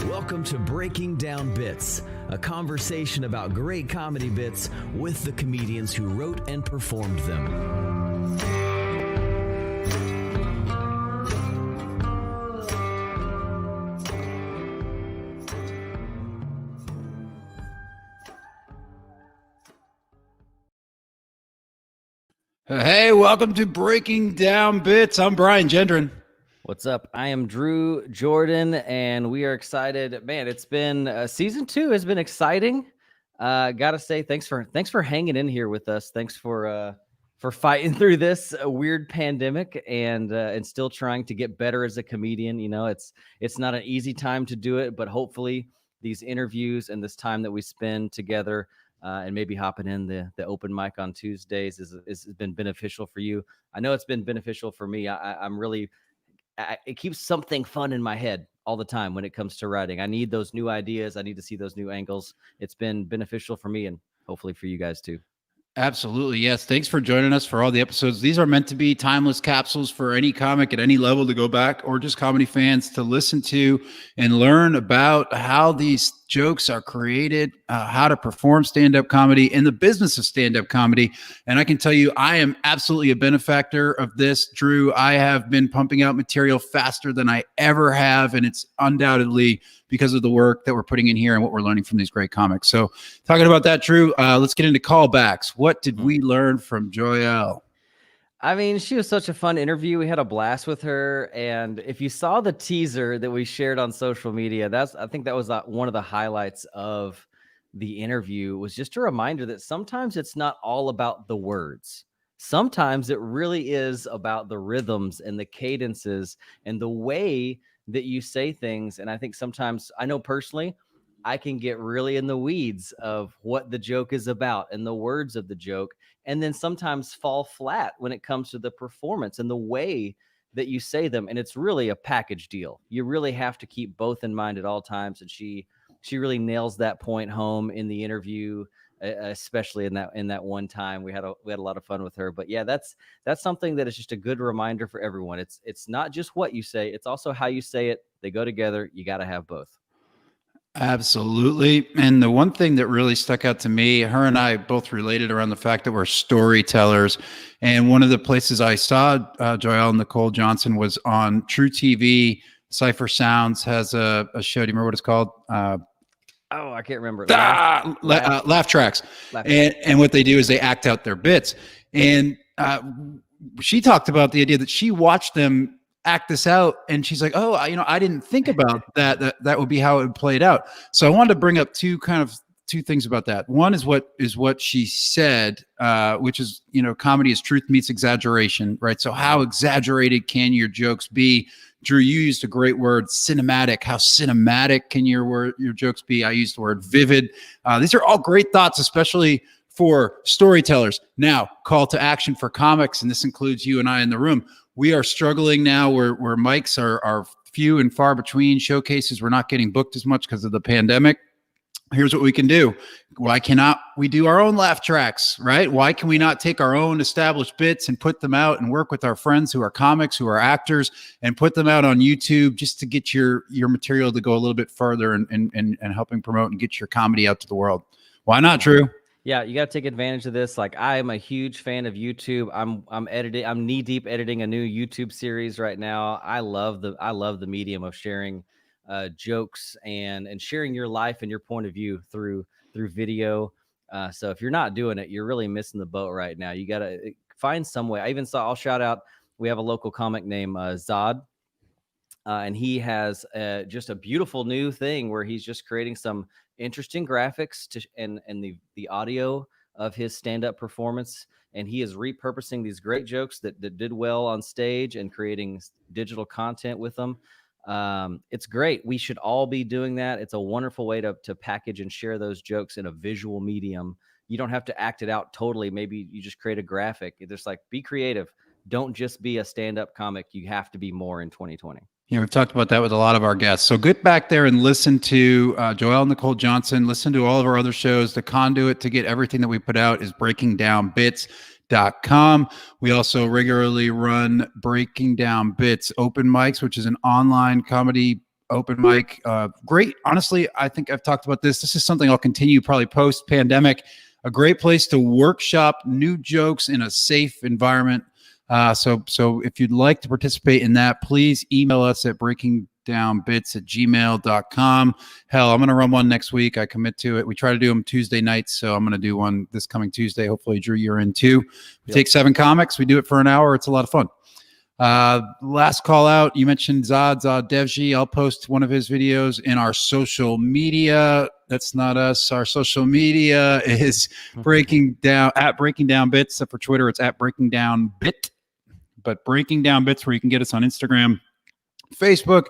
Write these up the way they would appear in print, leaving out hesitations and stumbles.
Welcome to Breaking Down Bits, a conversation about great comedy bits with the comedians who wrote and performed them. Hey, welcome to Breaking Down Bits. I'm Brian Jurden. What's up? I am Drew Jurden, and we are excited. Man, it's been season 2 has been exciting. Gotta say, thanks for hanging in here with us. Thanks for fighting through this weird pandemic and still trying to get better as a comedian. You know, it's not an easy time to do it, but hopefully these interviews and this time that we spend together and maybe hopping in the open mic on Tuesdays has been beneficial for you. I know it's been beneficial for me. It keeps something fun in my head all the time when it comes to writing. I need those new ideas. I need to see those new angles. It's been beneficial for me and hopefully for you guys too. Absolutely. Yes. Thanks for joining us for all the episodes. These are meant to be timeless capsules for any comic at any level to go back, or just comedy fans to listen to and learn about how these jokes are created, how to perform stand-up comedy in the business of stand-up comedy. And I can tell you, I am absolutely a benefactor of this, Drew. I have been pumping out material faster than I ever have, and it's undoubtedly because of the work that we're putting in here and what we're learning from these great comics. So talking about that, Drew, let's get into callbacks. What did we learn from Jurden Y'all? I mean, she was such a fun interview. We had a blast with her. And if you saw the teaser that we shared on social media, I think that was one of the highlights of the interview, was just a reminder that sometimes it's not all about the words. Sometimes it really is about the rhythms and the cadences and the way that you say things. And I think sometimes, I know personally, I can get really in the weeds of what the joke is about and the words of the joke, and then sometimes fall flat when it comes to the performance and the way that you say them. And it's really a package deal. You really have to keep both in mind at all times. And she really nails that point home in the interview, especially in that one time. We had a lot of fun with her. But yeah, that's something that is just a good reminder for everyone. It's not just what you say, it's also how you say it. They go together. You got to have both. Absolutely. And the one thing that really stuck out to me, her and I both related around the fact that we're storytellers. And one of the places I saw Joelle Nicole Johnson was on True TV. Cypher Sounds has a show. Do you remember what it's called? Oh, I can't remember. Laugh Tracks. And what they do is they act out their bits. And she talked about the idea that she watched them act this out, and she's like, oh, I didn't think about that would be how it played out. So I wanted to bring up two things about that. One is what she said, which is, comedy is truth meets exaggeration, right? So how exaggerated can your jokes be? Drew, you used a great word, cinematic. How cinematic can your jokes be? I used the word vivid. These are all great thoughts, especially for storytellers. Now, call to action for comics, and this includes you and I in the room. We are struggling now where mics are few and far between. Showcases, we're not getting booked as much because of the pandemic. Here's what we can do. Why cannot we do our own laugh tracks, right? Why can we not take our own established bits and put them out and work with our friends who are comics, who are actors, and put them out on YouTube just to get your material to go a little bit further and helping promote and get your comedy out to the world? Why not, Drew? Yeah, you got to take advantage of this. Like, I am a huge fan of YouTube. I'm knee deep editing a new YouTube series right now. I love the medium of sharing jokes and sharing your life and your point of view through video. So if you're not doing it, you're really missing the boat right now. You got to find some way. I'll shout out, we have a local comic named Zod. And he has just a beautiful new thing where he's just creating some interesting graphics and the audio of his stand-up performance. And he is repurposing these great jokes that did well on stage and creating digital content with them. It's great. We should all be doing that. It's a wonderful way to package and share those jokes in a visual medium. You don't have to act it out totally. Maybe you just create a graphic. It's just like, be creative. Don't just be a stand-up comic. You have to be more in 2020. Yeah, we've talked about that with a lot of our guests. So get back there and listen to Joelle Nicole Johnson. Listen to all of our other shows. The conduit to get everything that we put out is Breaking Down Bits. breakingdownbits.com. We also regularly run Breaking Down Bits open mics, which is an online comedy open mic. Great. Honestly, I think I've talked about this. This is something I'll continue probably post-pandemic. A great place to workshop new jokes in a safe environment. So if you'd like to participate in that, please email us at breakingdownbits@gmail.com. Hell, I'm going to run one next week. I commit to it. We try to do them Tuesday nights, so I'm going to do one this coming Tuesday. Hopefully, Drew, you're in too. We take 7 comics. We do it for an hour. It's a lot of fun. Last call out. You mentioned Zod Devji. I'll post one of his videos in our social media. That's not us. Our social media is Breaking Down Bits. Except for Twitter, it's at Breaking Down Bit. But Breaking Down Bits, where you can get us on Instagram, Facebook,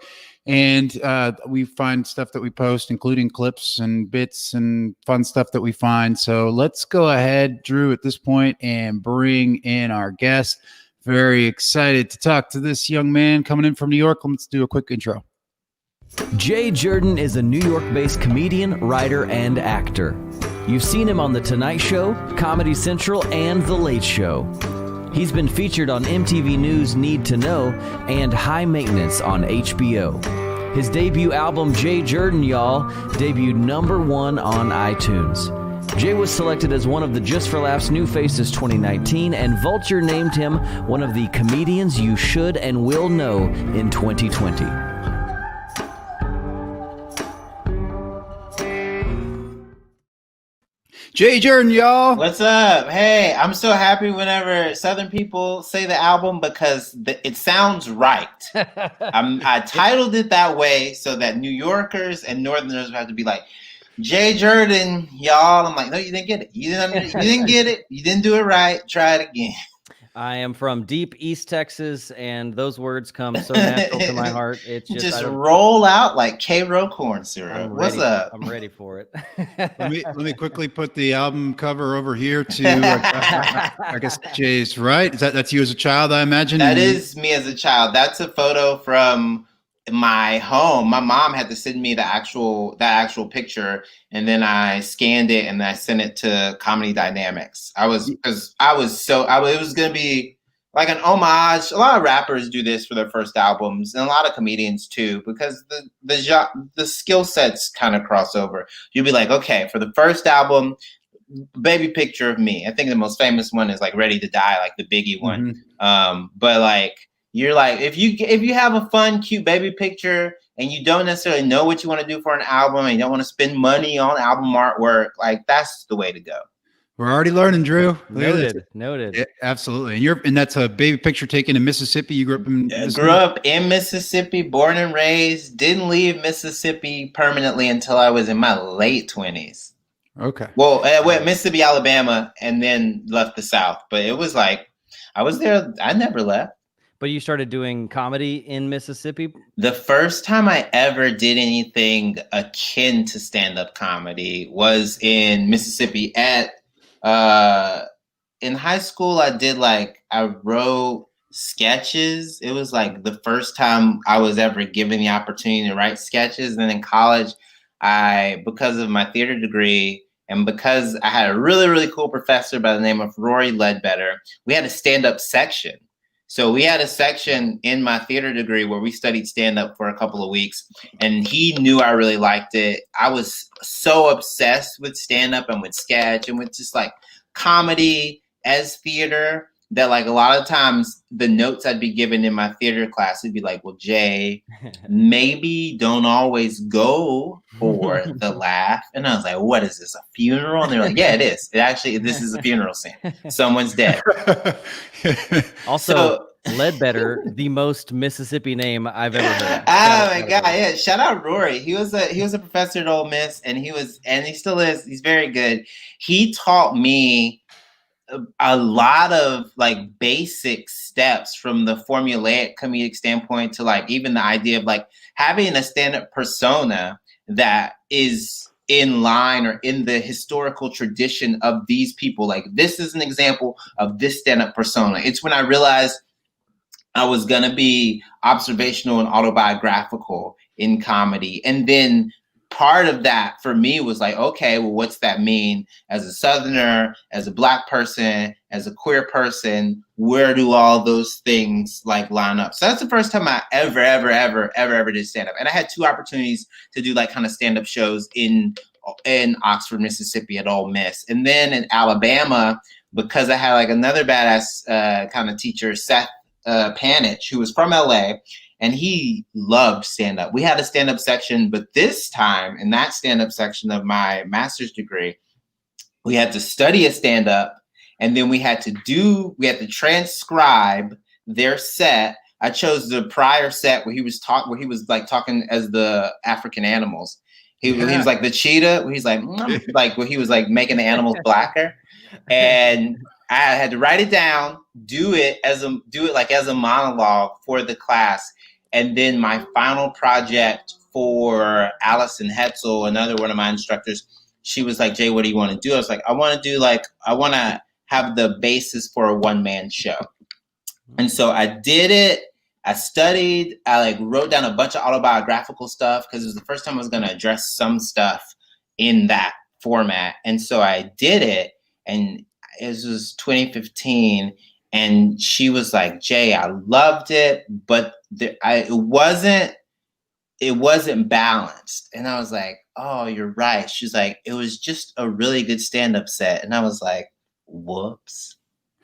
and we find stuff that we post, including clips and bits and fun stuff that we find. So let's go ahead, Drew, at this point, and bring in our guest. Very excited to talk to this young man coming in from New York. Let's do a quick intro. Jay Jurden is a New York-based comedian, writer, and actor. You've seen him on The Tonight Show, Comedy Central, and The Late Show. He's been featured on MTV News' Need to Know and High Maintenance on HBO. His debut album, Jay Jurden Y'all, debuted #1 on iTunes. Jay was selected as one of the Just for Laughs New Faces 2019, and Vulture named him one of the comedians you should and will know in 2020. Jay Jurden, y'all. What's up? Hey, I'm so happy whenever Southern people say the album because it sounds right. I titled it that way so that New Yorkers and Northerners have to be like, Jay Jurden, y'all. I'm like, no, you didn't get it. You didn't get it. You didn't do it right. Try it again. I am from deep East Texas, and those words come so natural to my heart. It's just roll out like K-Row corn syrup. What's up? I'm ready for it. let me quickly put the album cover over here to I guess Jay's right. That's you as a child, I imagine? That is me as a child. That's a photo from my home. My mom had to send me that actual picture, and then I scanned it and I sent it to Comedy Dynamics. It was gonna be like an homage. A lot of rappers do this for their first albums, and a lot of comedians too, because the skill sets kind of cross over. You'll be like, okay, for the first album, baby picture of me. I think the most famous one is like Ready to Die, like the Biggie one. Mm-hmm. But like, you're like, if you have a fun, cute baby picture and you don't necessarily know what you want to do for an album and you don't want to spend money on album artwork, like that's the way to go. We're already learning, Drew. Noted. Yeah, absolutely. And that's a baby picture taken in Mississippi. You grew up in Mississippi? Grew up in Mississippi, born and raised. Didn't leave Mississippi permanently until I was in my late 20s. Okay. Well, I went Mississippi, Alabama, and then left the South. But it was like, I was there. I never left. But you started doing comedy in Mississippi? The first time I ever did anything akin to stand-up comedy was in Mississippi. In high school, I wrote sketches. It was like the first time I was ever given the opportunity to write sketches. And then in college, because of my theater degree and because I had a really, really cool professor by the name of Rory Ledbetter, we had a stand-up section. So we had a section in my theater degree where we studied stand-up for a couple of weeks, and he knew I really liked it. I was so obsessed with stand-up and with sketch and with just like comedy as theater that like a lot of times the notes I'd be given in my theater class would be like, well, Jay, maybe don't always go for the laugh. And I was like, what is this, a funeral? And they're like, yeah, it is. This is a funeral scene. Someone's dead. Also, Ledbetter, the most Mississippi name I've ever heard. Oh my God. Yeah. Shout out Rory. He was a professor at Ole Miss, and he still is. He's very good. He taught me a lot of like basic steps from the formulaic comedic standpoint to like even the idea of like having a stand-up persona that is in line or in the historical tradition of these people. Like, this is an example of this stand-up persona. It's when I realized I was going to be observational and autobiographical in comedy, and then part of that for me was like, okay, well, what's that mean as a Southerner, as a Black person, as a queer person? Where do all those things like line up? So that's the first time I ever did stand up. And I had 2 opportunities to do like kind of stand up shows in Oxford, Mississippi at Ole Miss. And then in Alabama, because I had like another badass kind of teacher, Seth Panich, who was from LA, and he loved stand-up. We had a stand-up section, but this time in that stand-up section of my master's degree, we had to study a stand-up, and then we had to transcribe their set. I chose the prior set where he was like talking as the African animals. He was like the cheetah, where he's like, like where he was like making the animals blacker. And I had to write it down, do it as a monologue for the class. And then my final project for Allison Hetzel, another one of my instructors, she was like, Jay, what do you want to do? I was like, I want to have the basis for a one-man show. And so I did it. I studied. I like wrote down a bunch of autobiographical stuff because it was the first time I was going to address some stuff in that format. And so I did it. And it was 2015. And she was like, Jay, I loved it, but it wasn't balanced. And I was like, oh, you're right. She's like, it was just a really good stand-up set. And I was like, whoops.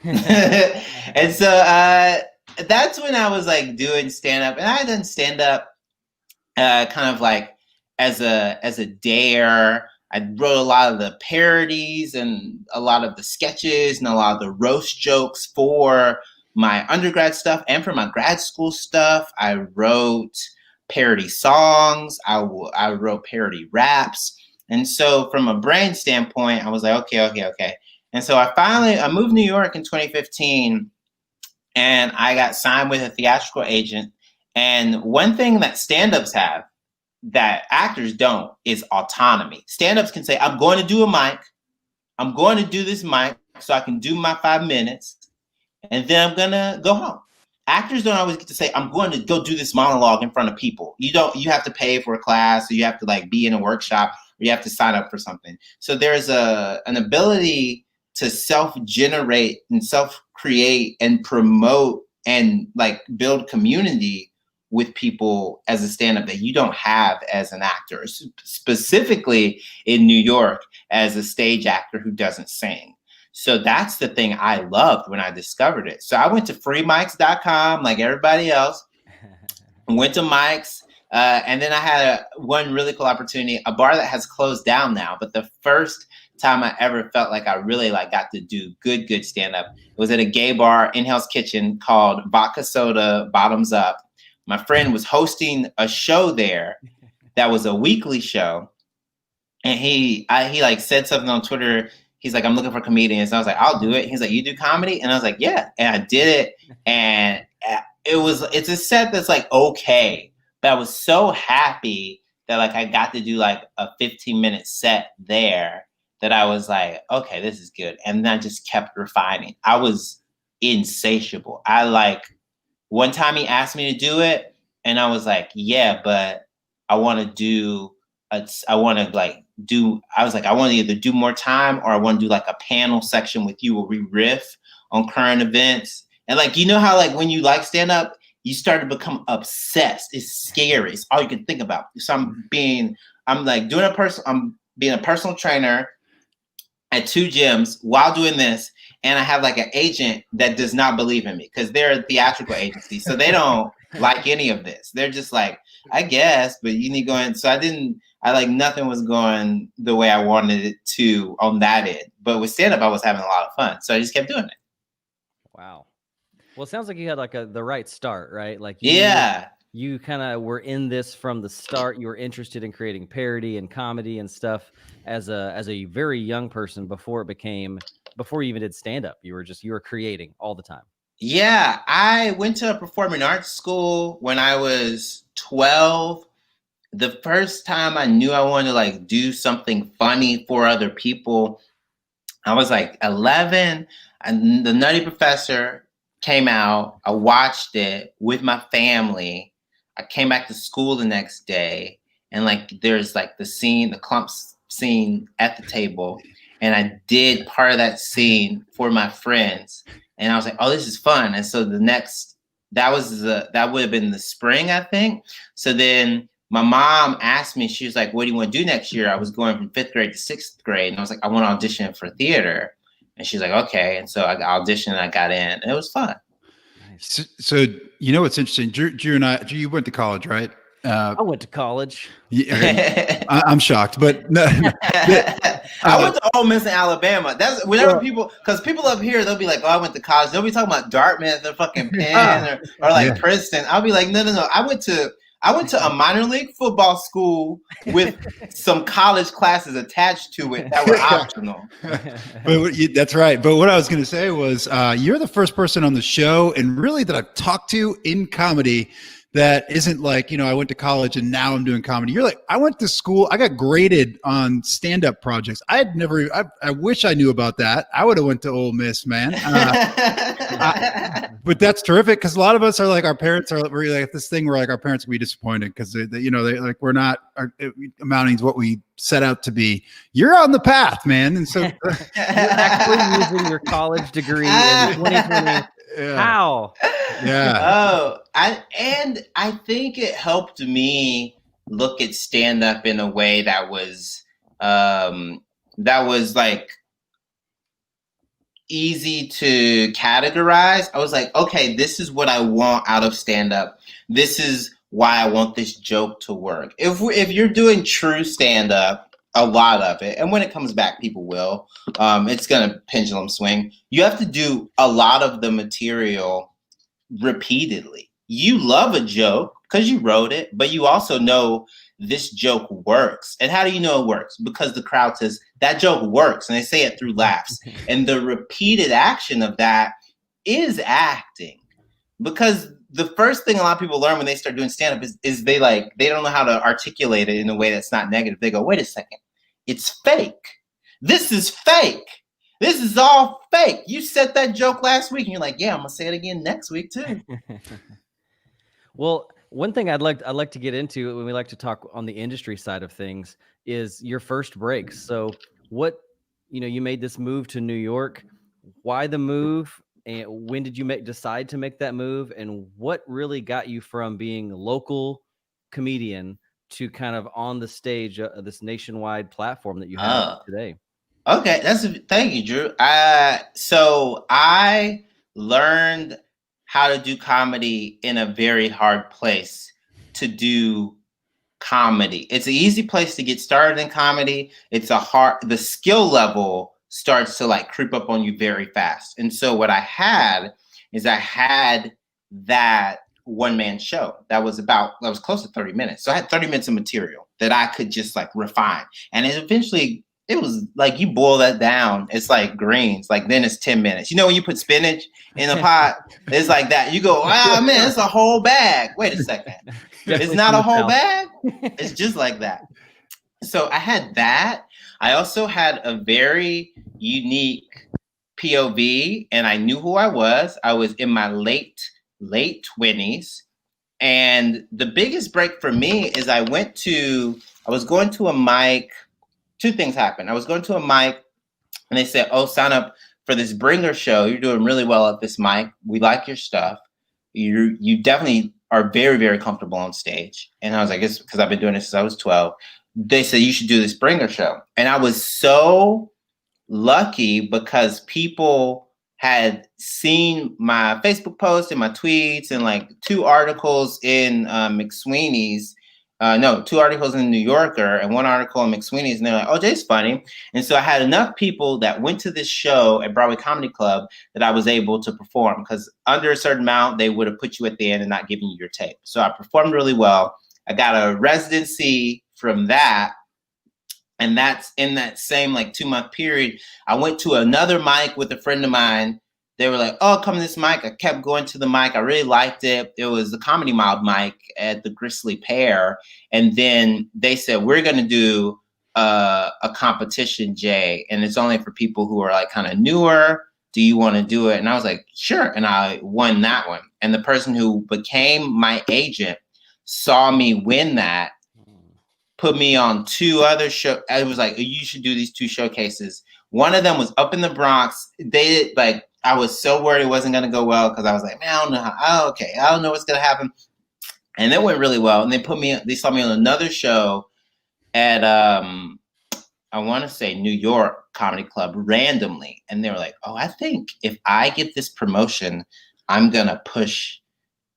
And so that's when I was like doing stand-up. And I had done stand-up kind of like as a dare. I wrote a lot of the parodies and a lot of the sketches and a lot of the roast jokes for my undergrad stuff and for my grad school stuff. I wrote parody songs. I wrote parody raps. And so from a brain standpoint, I was like, okay. And so I moved to New York in 2015 and I got signed with a theatrical agent. And one thing that stand-ups have that actors don't is autonomy. Stand-ups can say, I'm going to do a mic. I'm going to do this mic so I can do my 5 minutes. And then I'm going to go home. Actors don't always get to say, I'm going to go do this monologue in front of people. You have to pay for a class, or you have to like be in a workshop, or you have to sign up for something. So there's an ability to self-generate and self-create and promote and like build community with people as a stand-up that you don't have as an actor, specifically in New York as a stage actor who doesn't sing. So that's the thing I loved when I discovered it. So I went to freemics.com like everybody else, went to mics, and then I had one really cool opportunity, a bar that has closed down now, but the first time I ever felt like I really like got to do good stand-up, it was at a gay bar in Hell's Kitchen called Vodka Soda Bottoms Up. My friend was hosting a show there that was a weekly show. And he like said something on Twitter. He's like, I'm looking for comedians. And I was like, I'll do it. He's like, you do comedy? And I was like, yeah. And I did it. And it's a set that's like, okay. But I was so happy that like I got to do like a 15-minute set there that I was like, okay, this is good. And then I just kept refining. I was insatiable. One time he asked me to do it, and I was like, yeah, but I want to either do more time or I want to do like a panel section with you where we riff on current events. And like, you know how like when you like stand up, you start to become obsessed. It's scary. It's all you can think about. So I'm being a personal trainer at 2 gyms while doing this. And I have like an agent that does not believe in me because they're a theatrical agency. So they don't like any of this. They're just like, I guess, but you need to go in. So nothing was going the way I wanted it to on that end. But with stand-up, I was having a lot of fun. So I just kept doing it. Wow. Well, it sounds like you had like the right start, right? Like you kind of were in this from the start. You were interested in creating parody and comedy and stuff as a very young person before you even did stand-up. You were creating all the time. Yeah, I went to a performing arts school when I was 12. The first time I knew I wanted to like do something funny for other people, I was like 11, and The Nutty Professor came out. I watched it with my family. I came back to school the next day, and like there's like the clumps scene at the table, and I did part of that scene for my friends, and I was like, oh, this is fun. And so that would have been the spring, I think. So then my mom asked me, she was like, what do you want to do next year? I was going from 5th grade to 6th grade, and I was like, I want to audition for theater. And she's like, okay. And so I auditioned and I got in, and it was fun. So you know what's interesting? Drew and I, you went to college, right? I went to college. Yeah, I'm shocked, but no, I went to Ole Miss in Alabama. That's whenever because people up here, they'll be like, oh, I went to college. They'll be talking about Dartmouth or fucking Penn or like Princeton. I'll be like, no. I went to a minor league football school with some college classes attached to it that were optional. But that's right. But what I was going to say was you're the first person on the show and really that I've talked to in comedy that isn't like, I went to college and now I'm doing comedy. You're like, I went to school. I got graded on stand-up projects. I wish I knew about that. I would have went to Ole Miss, man. But that's terrific because a lot of us are like, our parents are really like this thing where like our parents will be disappointed because they like we're not amounting to what we set out to be. You're on the path, man. And so you're actually using your college degree in 2020. Yeah. How? Yeah. Oh, I think it helped me look at stand-up in a way that was like easy to categorize. I was like, okay, this is what I want out of stand-up. This is why I want this joke to work. If you're doing true stand-up, a lot of it, and when it comes back, people will. It's gonna pendulum swing. You have to do a lot of the material repeatedly. You love a joke because you wrote it, but you also know this joke works. And how do you know it works? Because the crowd says that joke works, and they say it through laughs. And the repeated action of that is acting. Because the first thing a lot of people learn when they start doing stand-up is they don't know how to articulate it in a way that's not negative. They go, wait a second, it's fake. This is fake. This is all fake. You said that joke last week, and you're like, yeah, I'm gonna say it again next week too. Well, one thing I'd like to get into when we like to talk on the industry side of things is your first breaks. So what, you made this move to New York. Why the move? And when did you decide to make that move? And what really got you from being a local comedian to kind of on the stage of this nationwide platform that you have today? Okay, thank you, Drew. So I learned how to do comedy in a very hard place to do comedy. It's an easy place to get started in comedy. The skill level starts to like creep up on you very fast. And so what I had that one-man show that was close to 30 minutes. So I had 30 minutes of material that I could just like refine. And it was like you boil that down, it's like greens. Like then it's 10 minutes. When you put spinach in a pot, it's like that. You go, wow, man, it's a whole bag. Wait a second. It's not a whole bag. It's just like that. So I had that. I also had a very unique POV, and I knew who I was. I was in my late 20s. And the biggest break for me is I was going to a mic. Two things happened. I was going to a mic, and they said, oh, sign up for this bringer show. You're doing really well at this mic. We like your stuff. You definitely are very, very comfortable on stage. And I was like, it's because I've been doing this since I was 12. They said, you should do this bringer show. And I was so lucky because people had seen my Facebook post and my tweets and like 2 articles in McSweeney's. 2 articles in the New Yorker and 1 article in McSweeney's, and they're like, oh, Jay's funny. And so I had enough people that went to this show at Broadway Comedy Club that I was able to perform, because under a certain amount, they would have put you at the end and not given you your tape. So I performed really well. I got a residency from that. And that's in that same like 2-month period. I went to another mic with a friend of mine. They were like, oh, come to this mic. I kept going to the mic. I really liked it. It was the Comedy Mob mic at the Gristly Pear. And then they said, we're going to do a competition, Jay. And it's only for people who are like kind of newer. Do you want to do it? And I was like, sure. And I won that one. And the person who became my agent saw me win that put me on 2 other show. It was like, you should do these 2 showcases. One of them was up in the Bronx. They like, I was so worried it wasn't going to go well because I was like, man, I don't know how. I don't know what's going to happen. And it went really well. And they saw me on another show at I want to say New York Comedy Club randomly. And they were like, oh, I think if I get this promotion, I'm going to push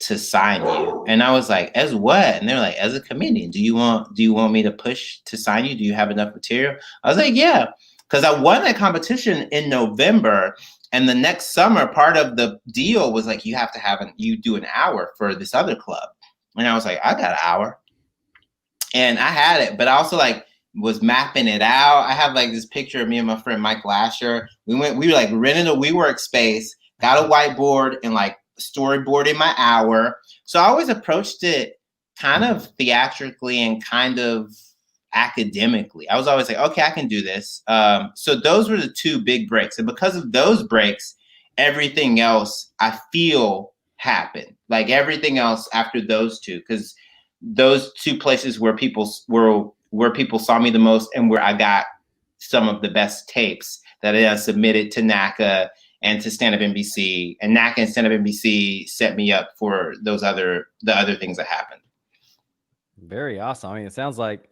to sign you. And I was like, as what? And they're like, as a comedian, do you want me to push to sign you? Do you have enough material? I was like, yeah. Because I won that competition in November. And the next summer, part of the deal was like, you do an hour for this other club. And I was like, I got an hour. And I had it, but I also like was mapping it out. I have like this picture of me and my friend Mike Lasher. We were like renting a WeWork space, got a whiteboard and like storyboarding my hour. So I always approached it kind of theatrically and kind of academically. I was always like, okay, I can do this. So those were the 2 big breaks. And because of those breaks, everything else I feel happened. Like everything else after those 2, because those 2 places where people saw me the most and where I got some of the best tapes that I submitted to NACA and to Stand Up NBC, and NACA and Stand Up NBC set me up for the other things that happened. Very awesome. I mean, it sounds like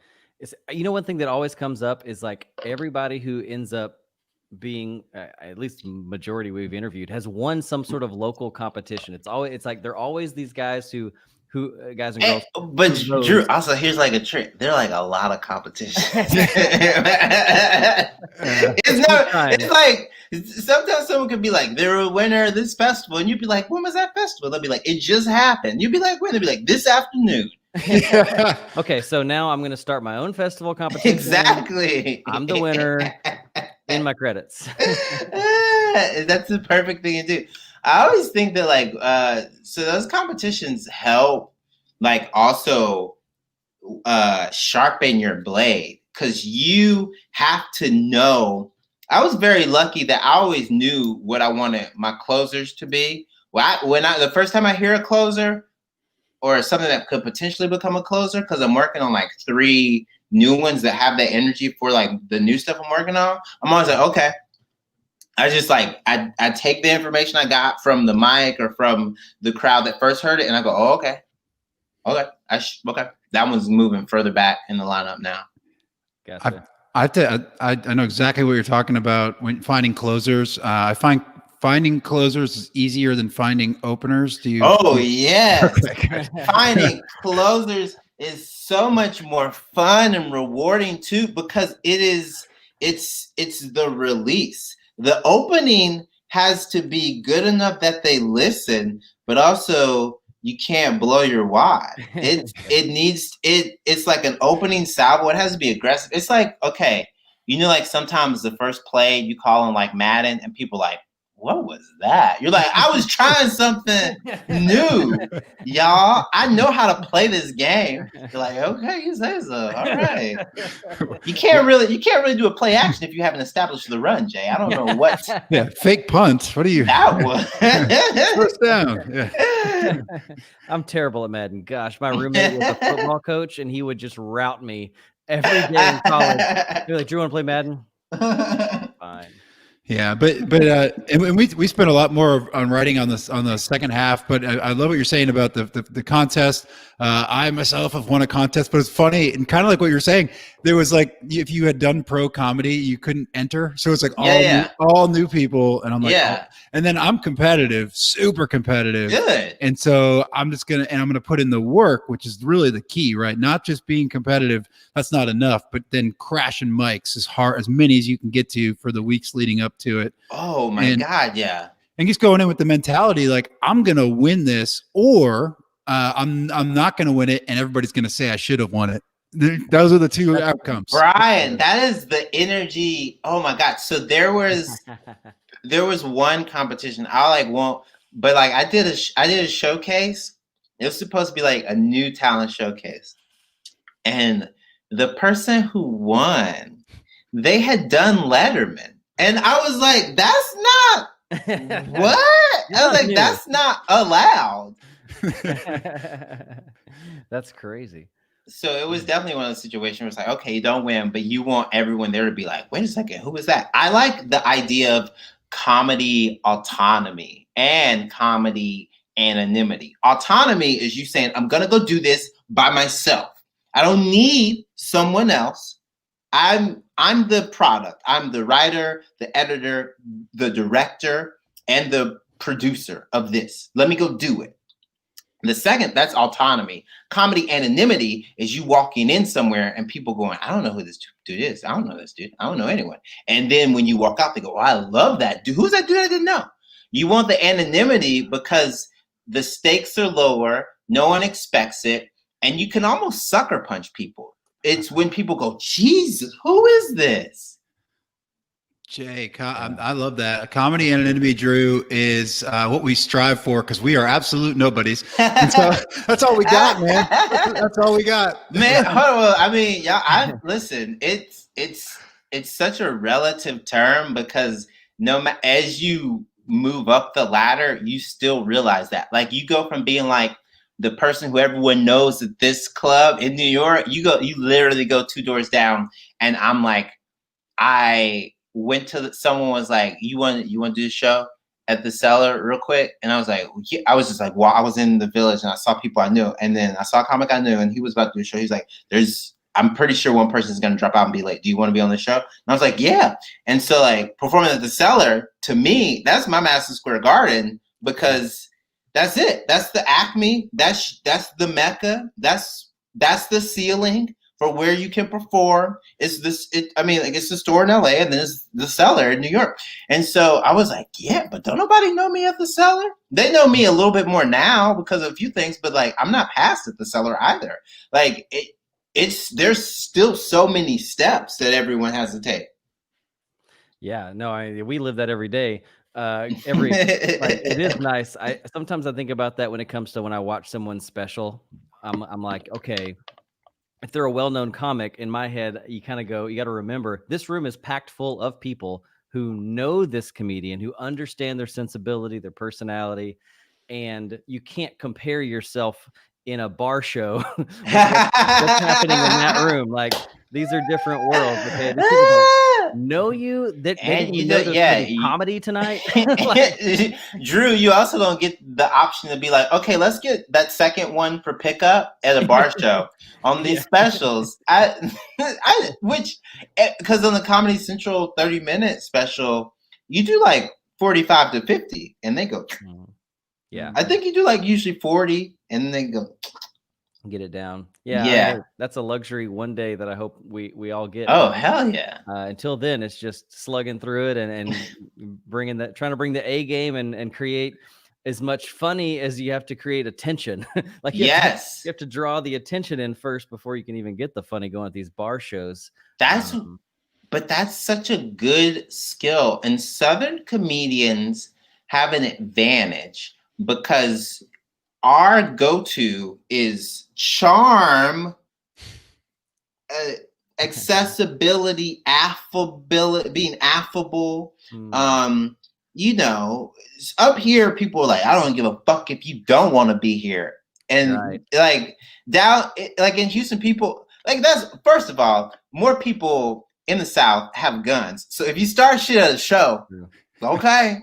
one thing that always comes up is like everybody who ends up being at least majority we've interviewed has won some sort of local competition. It's like they're always these guys who guys and girls. But Drew, also here's like a trick. There are like a lot of competition. It's like sometimes someone could be like, they're a winner of this festival, and you'd be like, when was that festival? They'll be like, it just happened. You'd be like, when? They'd be like, this afternoon. Okay, so now I'm going to start my own festival competition. Exactly. I'm the winner in my credits. That's the perfect thing to do. I always think that like, so those competitions help like also sharpen your blade, because you have to know. I was very lucky that I always knew what I wanted my closers to be. The first time I hear a closer or something that could potentially become a closer, because I'm working on like 3 new ones that have that energy for like the new stuff I'm working on, I'm always like, okay. I just like, I take the information I got from the mic or from the crowd that first heard it, and I go, oh, okay. Okay. Okay. That one's moving further back in the lineup now. Gotcha. I know exactly what you're talking about when finding closers. I find finding closers is easier than finding openers. Oh, yes. Finding closers is so much more fun and rewarding too, because it's the release. The opening has to be good enough that they listen, but also you can't blow your wad. It's like an opening salvo. It has to be aggressive. It's like, okay, like sometimes the first play you call on like Madden and people like, what was that? You're like, I was trying something new, y'all. I know how to play this game. You're like, okay, you say so. All right. You can't really do a play action if you haven't established the run, Jay. I don't know what. Yeah, fake punt. What are you? That was first down. Yeah. I'm terrible at Madden. Gosh, my roommate was a football coach, and he would just route me every day in college. You're like, Drew, want to play Madden? Fine. Yeah, but and we spent a lot more on writing on the second half. But I love what you're saying about the contest. I myself have won a contest, but it's funny and kind of like what you're saying. There was like, if you had done pro comedy, you couldn't enter, so it's like all new people, and I'm like, oh. And then I'm competitive, super competitive. Good. And so I'm gonna put in the work, which is really the key, right? Not just being competitive, that's not enough, but then crashing mics as many as you can get to for the weeks leading up to it. Oh my God, yeah. And just going in with the mentality like, I'm gonna win this, or I'm not gonna win it, and everybody's gonna say I should have won it. Those are the 2 outcomes. Brian, that is the energy. Oh my God. So there was one competition I won't, but I did a showcase. It was supposed to be like a new talent showcase, and the person who won, they had done Letterman, and I was like, that's not what? I was like, that's not allowed. That's crazy. So it was definitely one of those situations where it's like, okay, you don't win, but you want everyone there to be like, wait a second, who was that? I like the idea of comedy autonomy and comedy anonymity. Autonomy is you saying, I'm gonna go do this by myself. I don't need someone else. I'm the product. I'm the writer, the editor, the director, and the producer of this. Let me go do it. The second, that's autonomy. Comedy anonymity is you walking in somewhere and people going, I don't know who this dude is. I don't know this dude. I don't know anyone. And then when you walk out, they go, oh, I love that dude. Who's that dude I didn't know? You want the anonymity because the stakes are lower. No one expects it. And you can almost sucker punch people. It's when people go, Jesus, who is this? Jay, I love that. Comedy anonymity, Drew, is what we strive for because we are absolute nobodies. And so that's all we got, man. That's all we got, man. I mean, yeah. Listen. It's such a relative term because as you move up the ladder, you still realize that. Like you go from being like the person who everyone knows at this club in New York, you literally go 2 doors down, and I'm like, I went to someone was like, you want to do the show at the Cellar real quick? And I was like, yeah. I was just like, well, I was in the Village and I saw people I knew, and then I saw a comic I knew, and he was about to do a show. He's like, I'm pretty sure one person is going to drop out and be like, do you want to be on the show? And I was like, yeah. And so like performing at the Cellar, to me, that's my Madison Square Garden, because that's it. That's the Acme. That's the Mecca. That's the ceiling for where you can perform. It's the store in LA, and then it's the Cellar in New York. And so I was like, yeah, but don't nobody know me at the Cellar? They know me a little bit more now because of a few things, but like, I'm not past at the Cellar either. Like there's still so many steps that everyone has to take. Yeah, no, we live that every day. It is nice. Sometimes I think about that when it comes to when I watch someone's special. I'm like, okay, if they're a well-known comic, in my head, you kind of go, you got to remember, this room is packed full of people who know this comedian, who understand their sensibility, their personality, and you can't compare yourself in a bar show with what's happening in that room. Like, these are different worlds. Okay, these people don't know you. That and you know, comedy tonight. Like, Drew, you also don't get the option to be like, okay, let's get that second one for pickup at a bar show on these specials. Because on the Comedy Central 30-minute special, you do like 45 to 50, and they go. Yeah, I think you do like usually 40, and then they go. Get it down. Yeah. That's a luxury one day that I hope we all get. Oh, hell yeah. Until then, it's just slugging through it and trying to bring the A game and create as much funny as you have to create attention. Like you have to draw the attention in first before you can even get the funny going at these bar shows. But that's such a good skill. And Southern comedians have an advantage because our go-to is charm, accessibility, affability, being affable. You know, up here, people are like, I don't give a fuck if you don't want to be here. And like down, like in Houston, people like that's, first of all, more people in the South have guns. So if you start shit at a show, okay.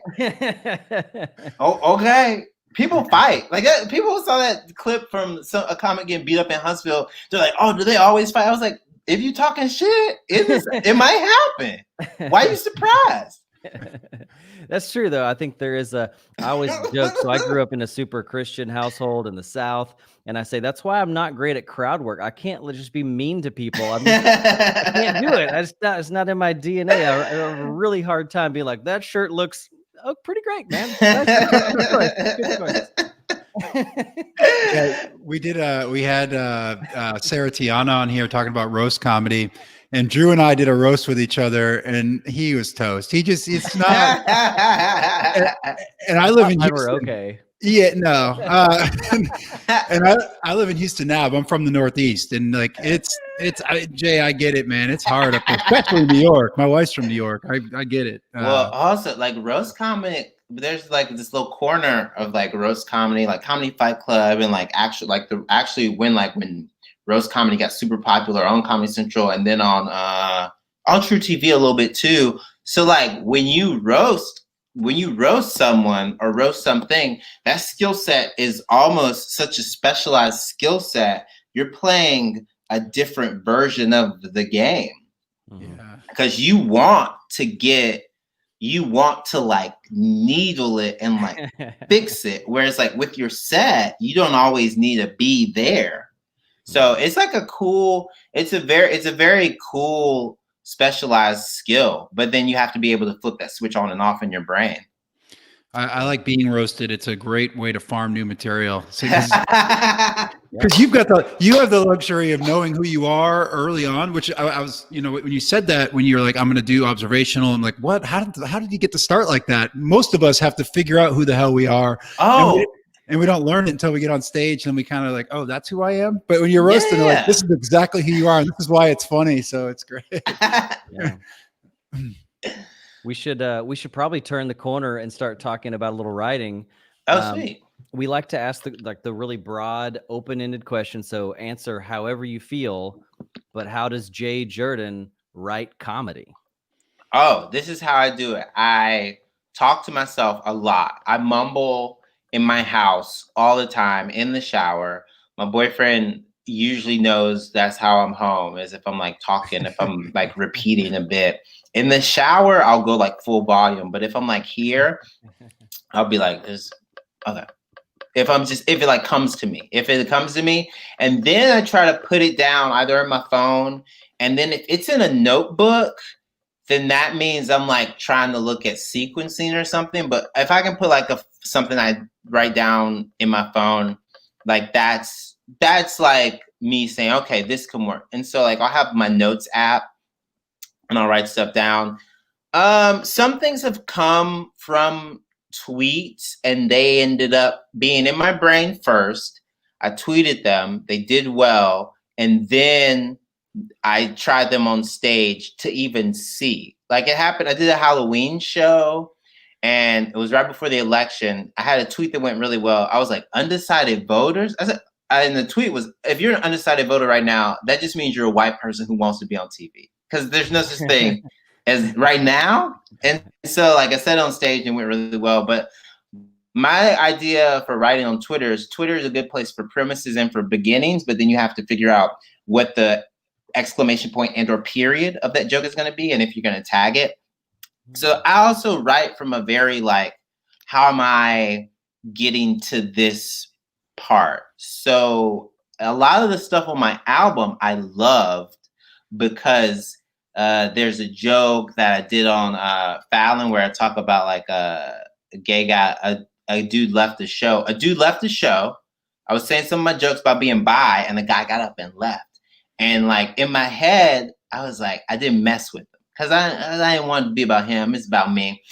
Okay. People fight. Like people saw that clip from a comic getting beat up in Huntsville. They're like, "Oh, do they always fight?" I was like, "If you talking shit, it might happen. Why are you surprised?" That's true, though. I think there is I always joke. So I grew up in a super Christian household in the South, and I say that's why I'm not great at crowd work. I can't just be mean to people. I can't do it. It's not in my DNA. I have a really hard time being like, that shirt looks pretty great, man. Good choice. Yeah, we had Sarah Tiana on here talking about roast comedy, and Drew and I did a roast with each other, and he was toast. It's not. and I live in Houston. Okay. Yeah, no. And I live in Houston now, but I'm from the Northeast, and like Jay, I get it, man. It's hard up there, especially in New York. My wife's from New York. I get it. Well, also like roast comedy, there's like this little corner of like roast comedy, like Comedy Fight Club, and like when roast comedy got super popular on Comedy Central and then on True TV a little bit too. So like when you roast someone or roast something, that skill set is almost such a specialized skill set. You're playing a different version of the game. Yeah. Because you want to like needle it and like fix it. Whereas like with your set, you don't always need to be there. So it's like it's a very cool specialized skill, but then you have to be able to flip that switch on and off in your brain. I like being roasted. It's a great way to farm new material. Because you have the luxury of knowing who you are early on, which I was, when you said that, when you're like, I'm going to do observational, I'm like, what? How did you get to start like that? Most of us have to figure out who the hell we are. Oh. And we don't learn it until we get on stage, and we kind of like, oh, that's who I am. But when you're roasting, they're like, this is exactly who you are, and this is why it's funny. So it's great. We should probably turn the corner and start talking about a little writing. Oh, sweet. We like to ask the really broad, open-ended question. So answer however you feel. But how does Jay Jurden write comedy? Oh, this is how I do it. I talk to myself a lot. I mumble in my house all the time in the shower. My boyfriend usually knows that's how I'm home, is if I'm like talking, if I'm like repeating a bit. In the shower, I'll go like full volume. But if I'm like here, I'll be like, okay. If it like comes to me, and then I try to put it down either on my phone, and then if it's in a notebook, then that means I'm like trying to look at sequencing or something. But if I can put like something I write down in my phone, like that's like me saying, okay, this can work. And so like I'll have my notes app and I'll write stuff down. Some things have come from tweets and they ended up being in my brain first. I tweeted them, they did well, and then I tried them on stage to even see. Like it happened, I did a Halloween show and it was right before the election. I had a tweet that went really well. I was like, undecided voters. I said, and the tweet was, if you're an undecided voter right now, that just means you're a white person who wants to be on TV. Because there's no such thing as right now. And so like I said on stage and went really well. But my idea for writing on Twitter is a good place for premises and for beginnings, but then you have to figure out what the exclamation point and or period of that joke is going to be and if you're going to tag it. So I also write from a very like, how am I getting to this part? So a lot of the stuff on my album I loved because there's a joke that I did on Fallon where I talk about like a gay guy, a dude left the show. A dude left the show. I was saying some of my jokes about being bi and the guy got up and left. And like in my head, I was like, I didn't mess with him because I didn't want it to be about him. It's about me.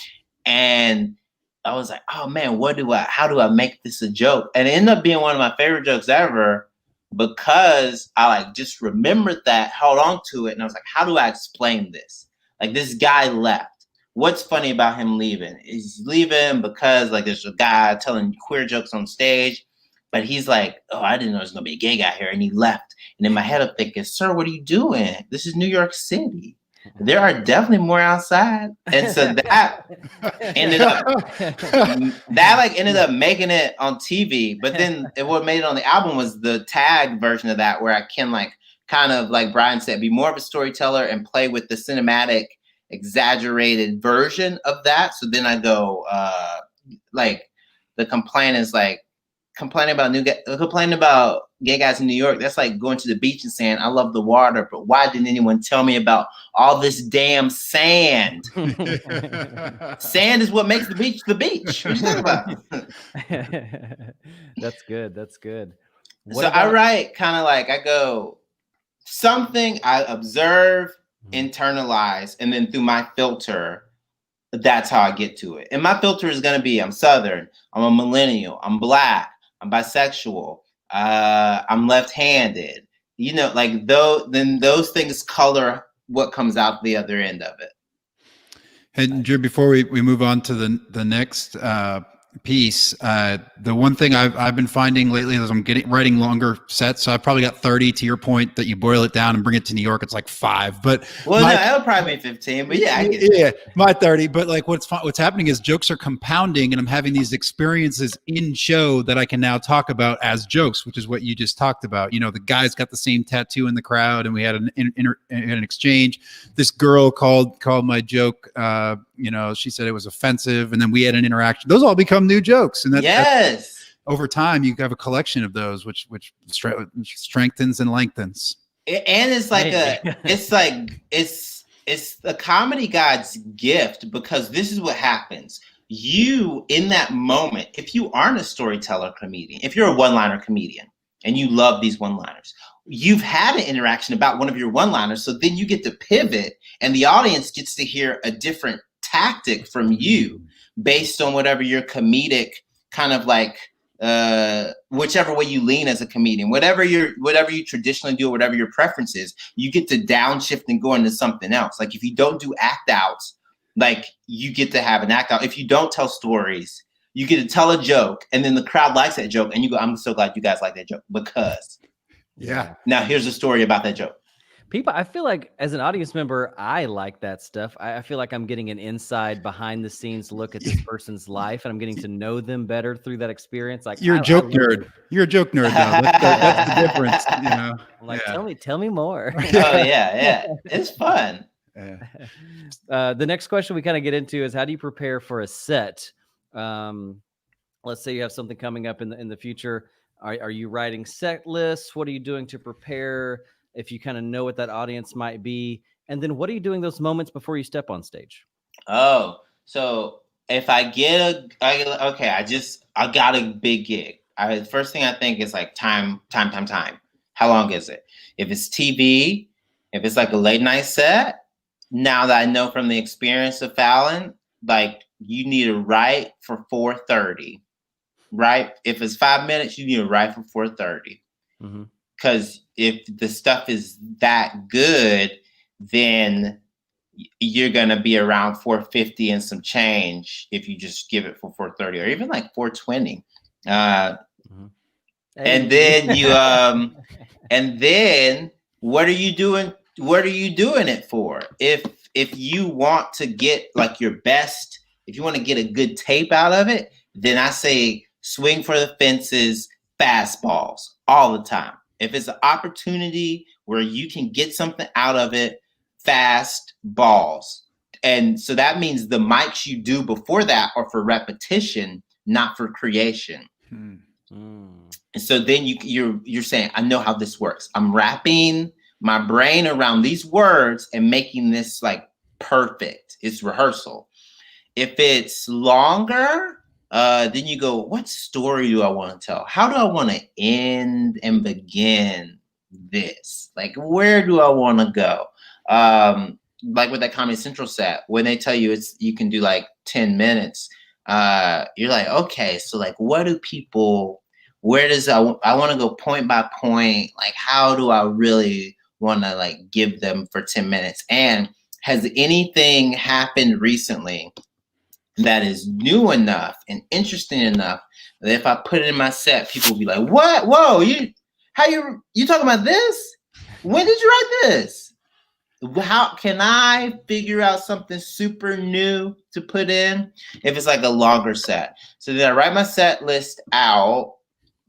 And I was like, oh man, how do I make this a joke? And it ended up being one of my favorite jokes ever because I like just remembered that, held on to it. And I was like, how do I explain this? Like this guy left. What's funny about him leaving? He's leaving because like there's a guy telling queer jokes on stage, but he's like, oh, I didn't know there's gonna be a gay guy here. And he left. And in my head, I'm thinking, sir, what are you doing? This is New York City. There are definitely more outside. And so that ended up making it on TV. But then what made it on the album was the tag version of that, where I can like kind of like Brian said, be more of a storyteller and play with the cinematic, exaggerated version of that. So then I go like the complaint is like complaining about gay guys in New York. That's like going to the beach and saying, I love the water, but why didn't anyone tell me about all this damn sand? Sand is what makes the beach the beach. What are you talking about? That's good. That's good. I write kind of like I go something I observe, internalize, and then through my filter, that's how I get to it. And my filter is going to be, I'm Southern, I'm a millennial, I'm Black, I'm bisexual, I'm left-handed, like then those things color what comes out the other end of it. And Drew, before we move on to the next piece. The one thing I've been finding lately is I'm writing longer sets. So I've probably got 30. To your point, that you boil it down and bring it to New York, it's like 5. But no, it'll probably be 15. But yeah, I get my 30. But like what's happening is jokes are compounding, and I'm having these experiences in show that I can now talk about as jokes, which is what you just talked about. You know, the guy's got the same tattoo in the crowd, and we had an exchange. This girl called my joke. You know, she said it was offensive, and then we had an interaction. Those all become new jokes, and that's over time you have a collection of those, which strengthens and lengthens. And it's like it's the comedy god's gift, because this is what happens. You, in that moment, if you aren't a storyteller comedian, if you're a one-liner comedian and you love these one-liners, you've had an interaction about one of your one-liners, so then you get to pivot, and the audience gets to hear a different tactic from you based on whatever your comedic kind of like whichever way you lean as a comedian, whatever you traditionally do, whatever your preference is, you get to downshift and go into something else. Like if you don't do act outs, like you get to have an act out. If you don't tell stories, you get to tell a joke, and then the crowd likes that joke, and you go, I'm so glad you guys like that joke, because now here's a story about that joke. People, I feel like as an audience member, I like that stuff. I feel like I'm getting an inside, behind the scenes look at this person's life, and I'm getting to know them better through that experience. Like you're a joke nerd. You're a joke nerd now. That's the difference. You know. I'm like, tell me more. Oh yeah, it's fun. The next question we kind of get into is, how do you prepare for a set? Let's say you have something coming up in the future. Are you writing set lists? What are you doing to prepare? If you kind of know what that audience might be, and then what are you doing those moments before you step on stage? Oh, so if I get I got a big gig. The first thing I think is like time. How long is it? If it's TV, if it's like a late night set, now that I know from the experience of Fallon, like you need to write for 4:30, right? If it's 5 minutes, you need to write for 4:30. Mm-hmm. Because if the stuff is that good, then you're going to be around 450 and some change if you just give it for 430 or even like 420. And then you and then what are you doing? What are you doing it for? If you want to get like your best, if you want to get a good tape out of it, then I say swing for the fences, fastballs all the time. If it's an opportunity where you can get something out of it, fast balls. And so that means the mics you do before that are for repetition, not for creation. And so then you're saying, I know how this works. I'm wrapping my brain around these words and making this like perfect. It's rehearsal. If it's longer, then you go, what story do I want to tell? How do I want to end and begin this? Like, where do I want to go? Like with that Comedy Central set, when they tell you you can do like 10 minutes, you're like, okay, so like, where does I want to go point by point? Like, how do I really want to like give them for 10 minutes? And has anything happened recently that is new enough and interesting enough that if I put it in my set, people will be like, what? Whoa, you talking about this? When did you write this? How can I figure out something super new to put in if it's like a longer set? So then I write my set list out,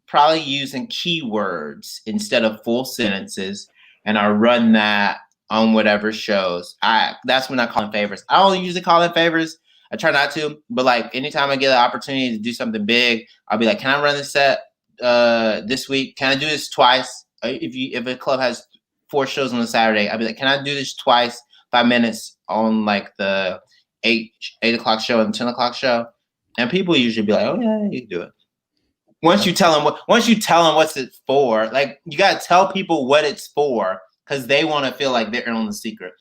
probably using keywords instead of full sentences, and I run that on whatever shows. That's when I call in favors. I don't usually call in favors. I try not to, but like anytime I get an opportunity to do something big, I'll be like, can I run this set this week? Can I do this twice? If a club has 4 shows on a Saturday, I'll be like, can I do this twice, 5 minutes on like the 8 o'clock show and 10 o'clock show? And people usually be like, oh yeah, you can do it. Once you tell them what's it for, like you got to tell people what it's for, because they want to feel like they're in on the secret.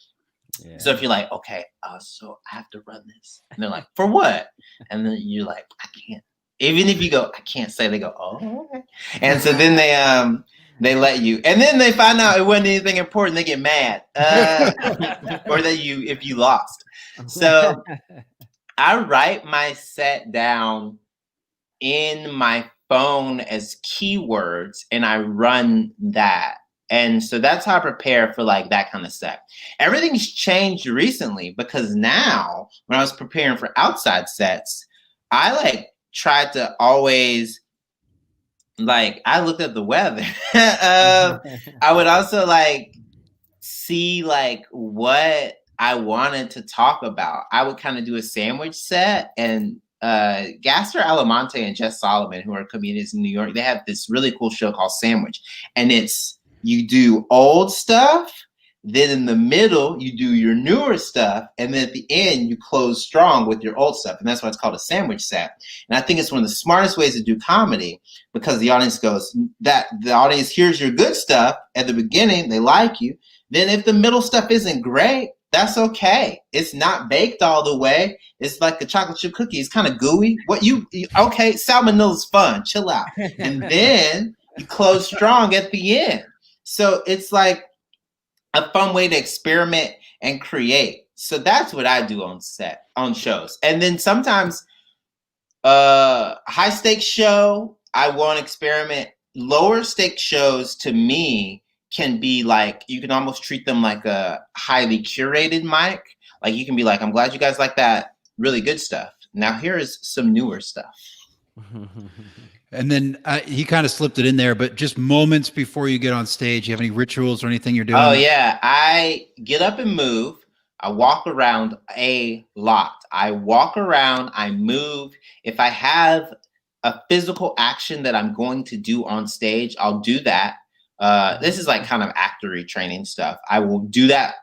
Yeah. So if you're like, okay, so I have to run this, and they're like, for what? And then you're like, I can't. Even if you go, I can't say, they go, oh, okay. And so then they let you, and then they find out it wasn't anything important. They get mad, or if you lost. So I write my set down in my phone as keywords and I run that. And so that's how I prepare for like that kind of set. Everything's changed recently because now when I was preparing for outside sets, I like tried to always like, I looked at the weather. I would also like see like what I wanted to talk about. I would kind of do a sandwich set, and Gaster Alamonte and Jess Solomon, who are comedians in New York, they have this really cool show called Sandwich. And it's, you do old stuff, then in the middle, you do your newer stuff, and then at the end, you close strong with your old stuff. And that's why it's called a sandwich set. And I think it's one of the smartest ways to do comedy, because the audience goes, that the audience hears your good stuff at the beginning, they like you. Then if the middle stuff isn't great, that's okay. It's not baked all the way. It's like a chocolate chip cookie. It's kind of gooey. Okay, salmonella's fun. Chill out. And then you close strong at the end. So it's like a fun way to experiment and create. So that's what I do on shows. And then sometimes high stakes show, I won't experiment. Lower stakes shows to me can be like, you can almost treat them like a highly curated mic. Like you can be like, I'm glad you guys like that really good stuff. Now here is some newer stuff. And then he kind of slipped it in there, but just moments before you get on stage, you have any rituals or anything you're doing? Oh yeah, I get up and move. I walk around a lot. I walk around, I move. If I have a physical action that I'm going to do on stage, I'll do that. This is like kind of actory training stuff. I will do that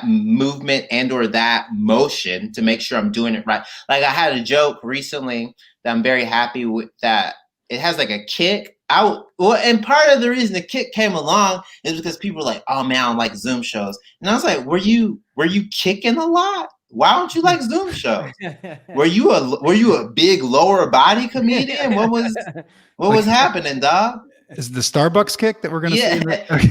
movement and or that motion to make sure I'm doing it right. Like I had a joke recently that I'm very happy with, that it has like a kick. And part of the reason the kick came along is because people were like, oh man, I don't like Zoom shows. And I was like, were you kicking a lot? Why don't you like Zoom shows? Were you a big lower body comedian? What was happening, dog? Is the Starbucks kick that we're gonna see?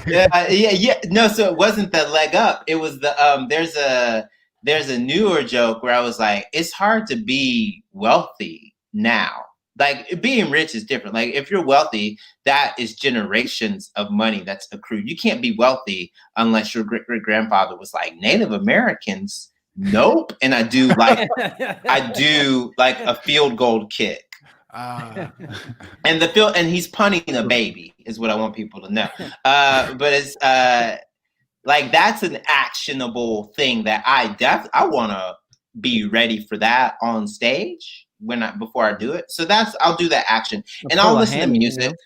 Yeah. No, so it wasn't the leg up. It was the there's a newer joke where I was like, it's hard to be wealthy now. Like being rich is different. Like if you're wealthy, that is generations of money that's accrued. You can't be wealthy unless your great grandfather was like, Native Americans, nope. And I do like a field goal kick. And he's punting a baby is what I want people to know. But it's like that's an actionable thing that I want to be ready for that on stage before I do it. So I'll do that action, and I'll listen to music.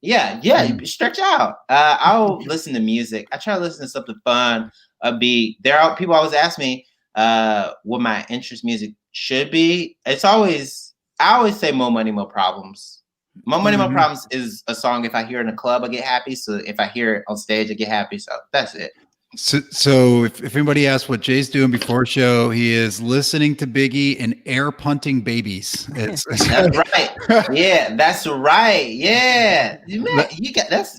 Yeah, you stretch out. I'll listen to music. I try to listen to something fun, upbeat. People always ask me what my interest music should be. I always say Mo Money, Mo Problems. Mo Money, Mo Problems is a song. If I hear it in a club, I get happy. So if I hear it on stage, I get happy. So that's it. So if anybody asks what Jay's doing before show, he is listening to Biggie and air punting babies. That's right. Yeah, that's right. Yeah, man,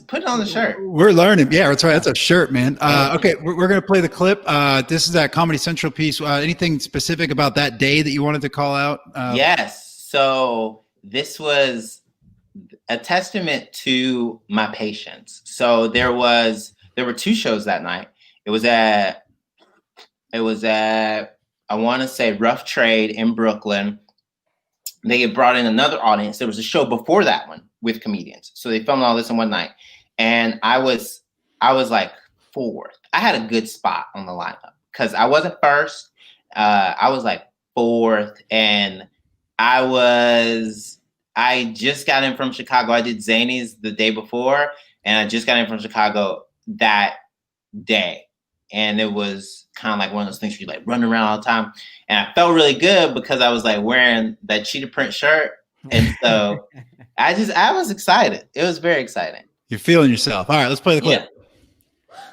put it on the shirt. We're learning. Yeah, that's right. That's a shirt, man. Okay, we're gonna play the clip. This is that Comedy Central piece. Anything specific about that day that you wanted to call out? Yes. So this was a testament to my patience. So there were two shows that night. It was at I want to say Rough Trade in Brooklyn. They had brought in another audience. There was a show before that one with comedians. So they filmed all this in one night. And I was like fourth. I had a good spot on the lineup because I wasn't first. I was like fourth, and I just got in from Chicago. I did Zanies the day before, and I just got in from Chicago that day. And it was kind of like one of those things where you like run around all the time. And I felt really good because I was like wearing that cheetah print shirt. And so I was excited. It was very exciting. You're feeling yourself. All right, let's play the clip. Yeah.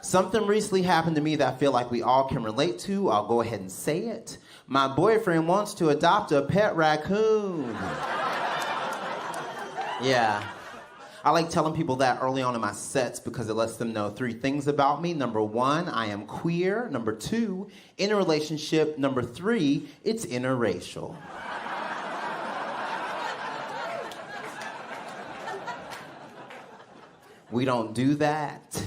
Something recently happened to me that I feel like we all can relate to. I'll go ahead and say it. My boyfriend wants to adopt a pet raccoon. Yeah. I like telling people that early on in my sets because it lets them know 3 things about me. Number 1, I am queer. Number 2, in a relationship. Number 3, it's interracial. We don't do that.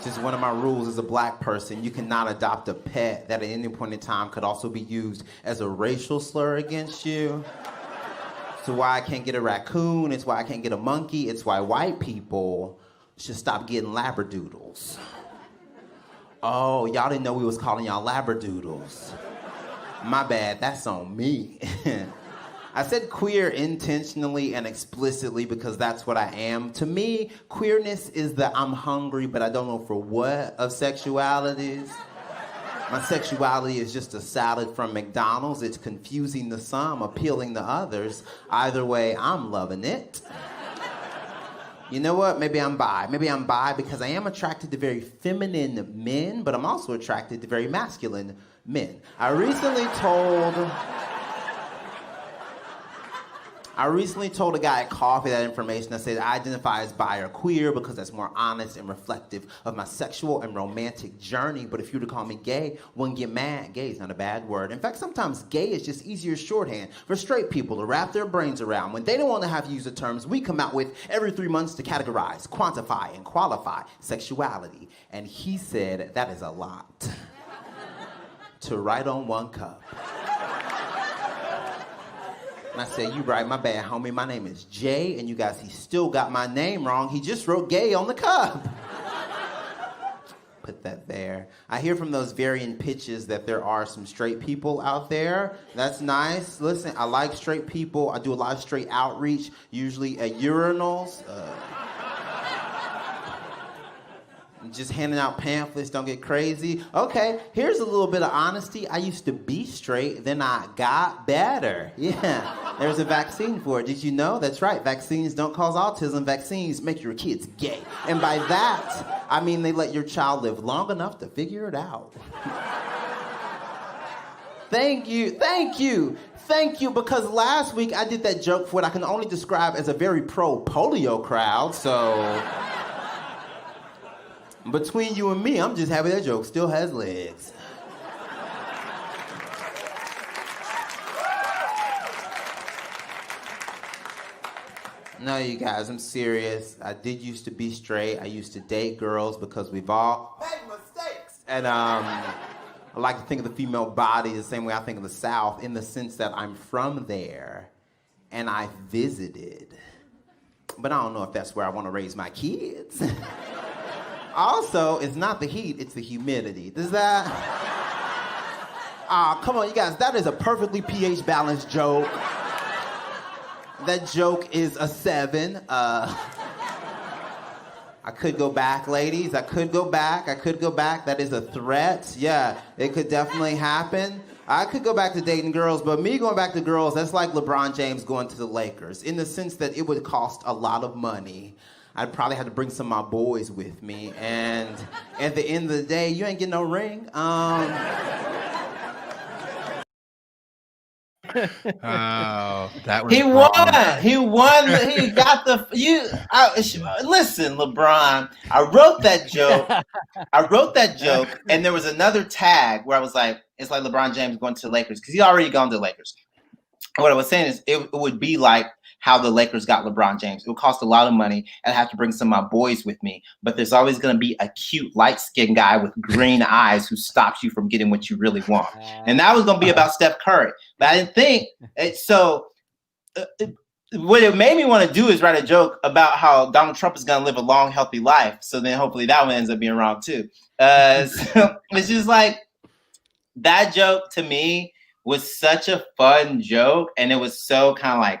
Just one of my rules as a black person, you cannot adopt a pet that at any point in time could also be used as a racial slur against you. It's why I can't get a raccoon, it's why I can't get a monkey, it's why white people should stop getting labradoodles. Oh, y'all didn't know we was calling y'all labradoodles. My bad, that's on me. I said queer intentionally and explicitly because that's what I am. To me, queerness is the I'm hungry but I don't know for what of sexualities. My sexuality is just a salad from McDonald's. It's confusing to some, appealing to others. Either way, I'm loving it. You know what? Maybe I'm bi. Maybe I'm bi because I am attracted to very feminine men, but I'm also attracted to very masculine men. I recently told a guy at coffee that information. I said I identify as bi or queer because that's more honest and reflective of my sexual and romantic journey. But if you were to call me gay, wouldn't get mad. Gay is not a bad word. In fact, sometimes gay is just easier shorthand for straight people to wrap their brains around. When they don't want to have to use the terms we come out with every 3 months to categorize, quantify, and qualify sexuality. And he said that is a lot to write on one cup. And I said, you right, my bad, homie. My name is Jay, and you guys, he still got my name wrong. He just wrote gay on the cup. Put that there. I hear from those varying pitches that there are some straight people out there. That's nice. Listen, I like straight people. I do a lot of straight outreach, usually at urinals. Just handing out pamphlets, don't get crazy. Okay, here's a little bit of honesty. I used to be straight, then I got better. Yeah, there's a vaccine for it. Did you know? That's right, vaccines don't cause autism. Vaccines make your kids gay. And by that, I mean they let your child live long enough to figure it out. Thank you, because last week I did that joke for what I can only describe as a very pro-polio crowd, so... Between you and me, I'm just happy that joke still has legs. No, you guys, I'm serious. I did used to be straight. I used to date girls because we've all made mistakes. And I like to think of the female body the same way I think of the South, in the sense that I'm from there and I visited. But I don't know if that's where I want to raise my kids. Also, it's not the heat, it's the humidity. Does that? Come on, you guys, that is a perfectly pH balanced joke. That joke is a 7. I could go back, ladies. I could go back. That is a threat. Yeah, it could definitely happen. I could go back to dating girls, but me going back to girls, that's like LeBron James going to the Lakers, in the sense that it would cost a lot of money. I'd probably have to bring some of my boys with me, and at the end of the day, you ain't getting no ring. Oh, that was He wrong. won. He won. He got the listen, LeBron. I wrote that joke, and there was another tag where I was like, "It's like LeBron James going to the Lakers," because he's already gone to the Lakers. What I was saying is, it would be like how the Lakers got LeBron James. It would cost a lot of money, and I have to bring some of my boys with me. But there's always going to be a cute, light-skinned guy with green eyes who stops you from getting what you really want. And that was going to be about Steph Curry. But I didn't think it. So what it made me want to do is write a joke about how Donald Trump is going to live a long, healthy life. So then hopefully that one ends up being wrong too. So it's just like, that joke to me was such a fun joke. And it was so kind of like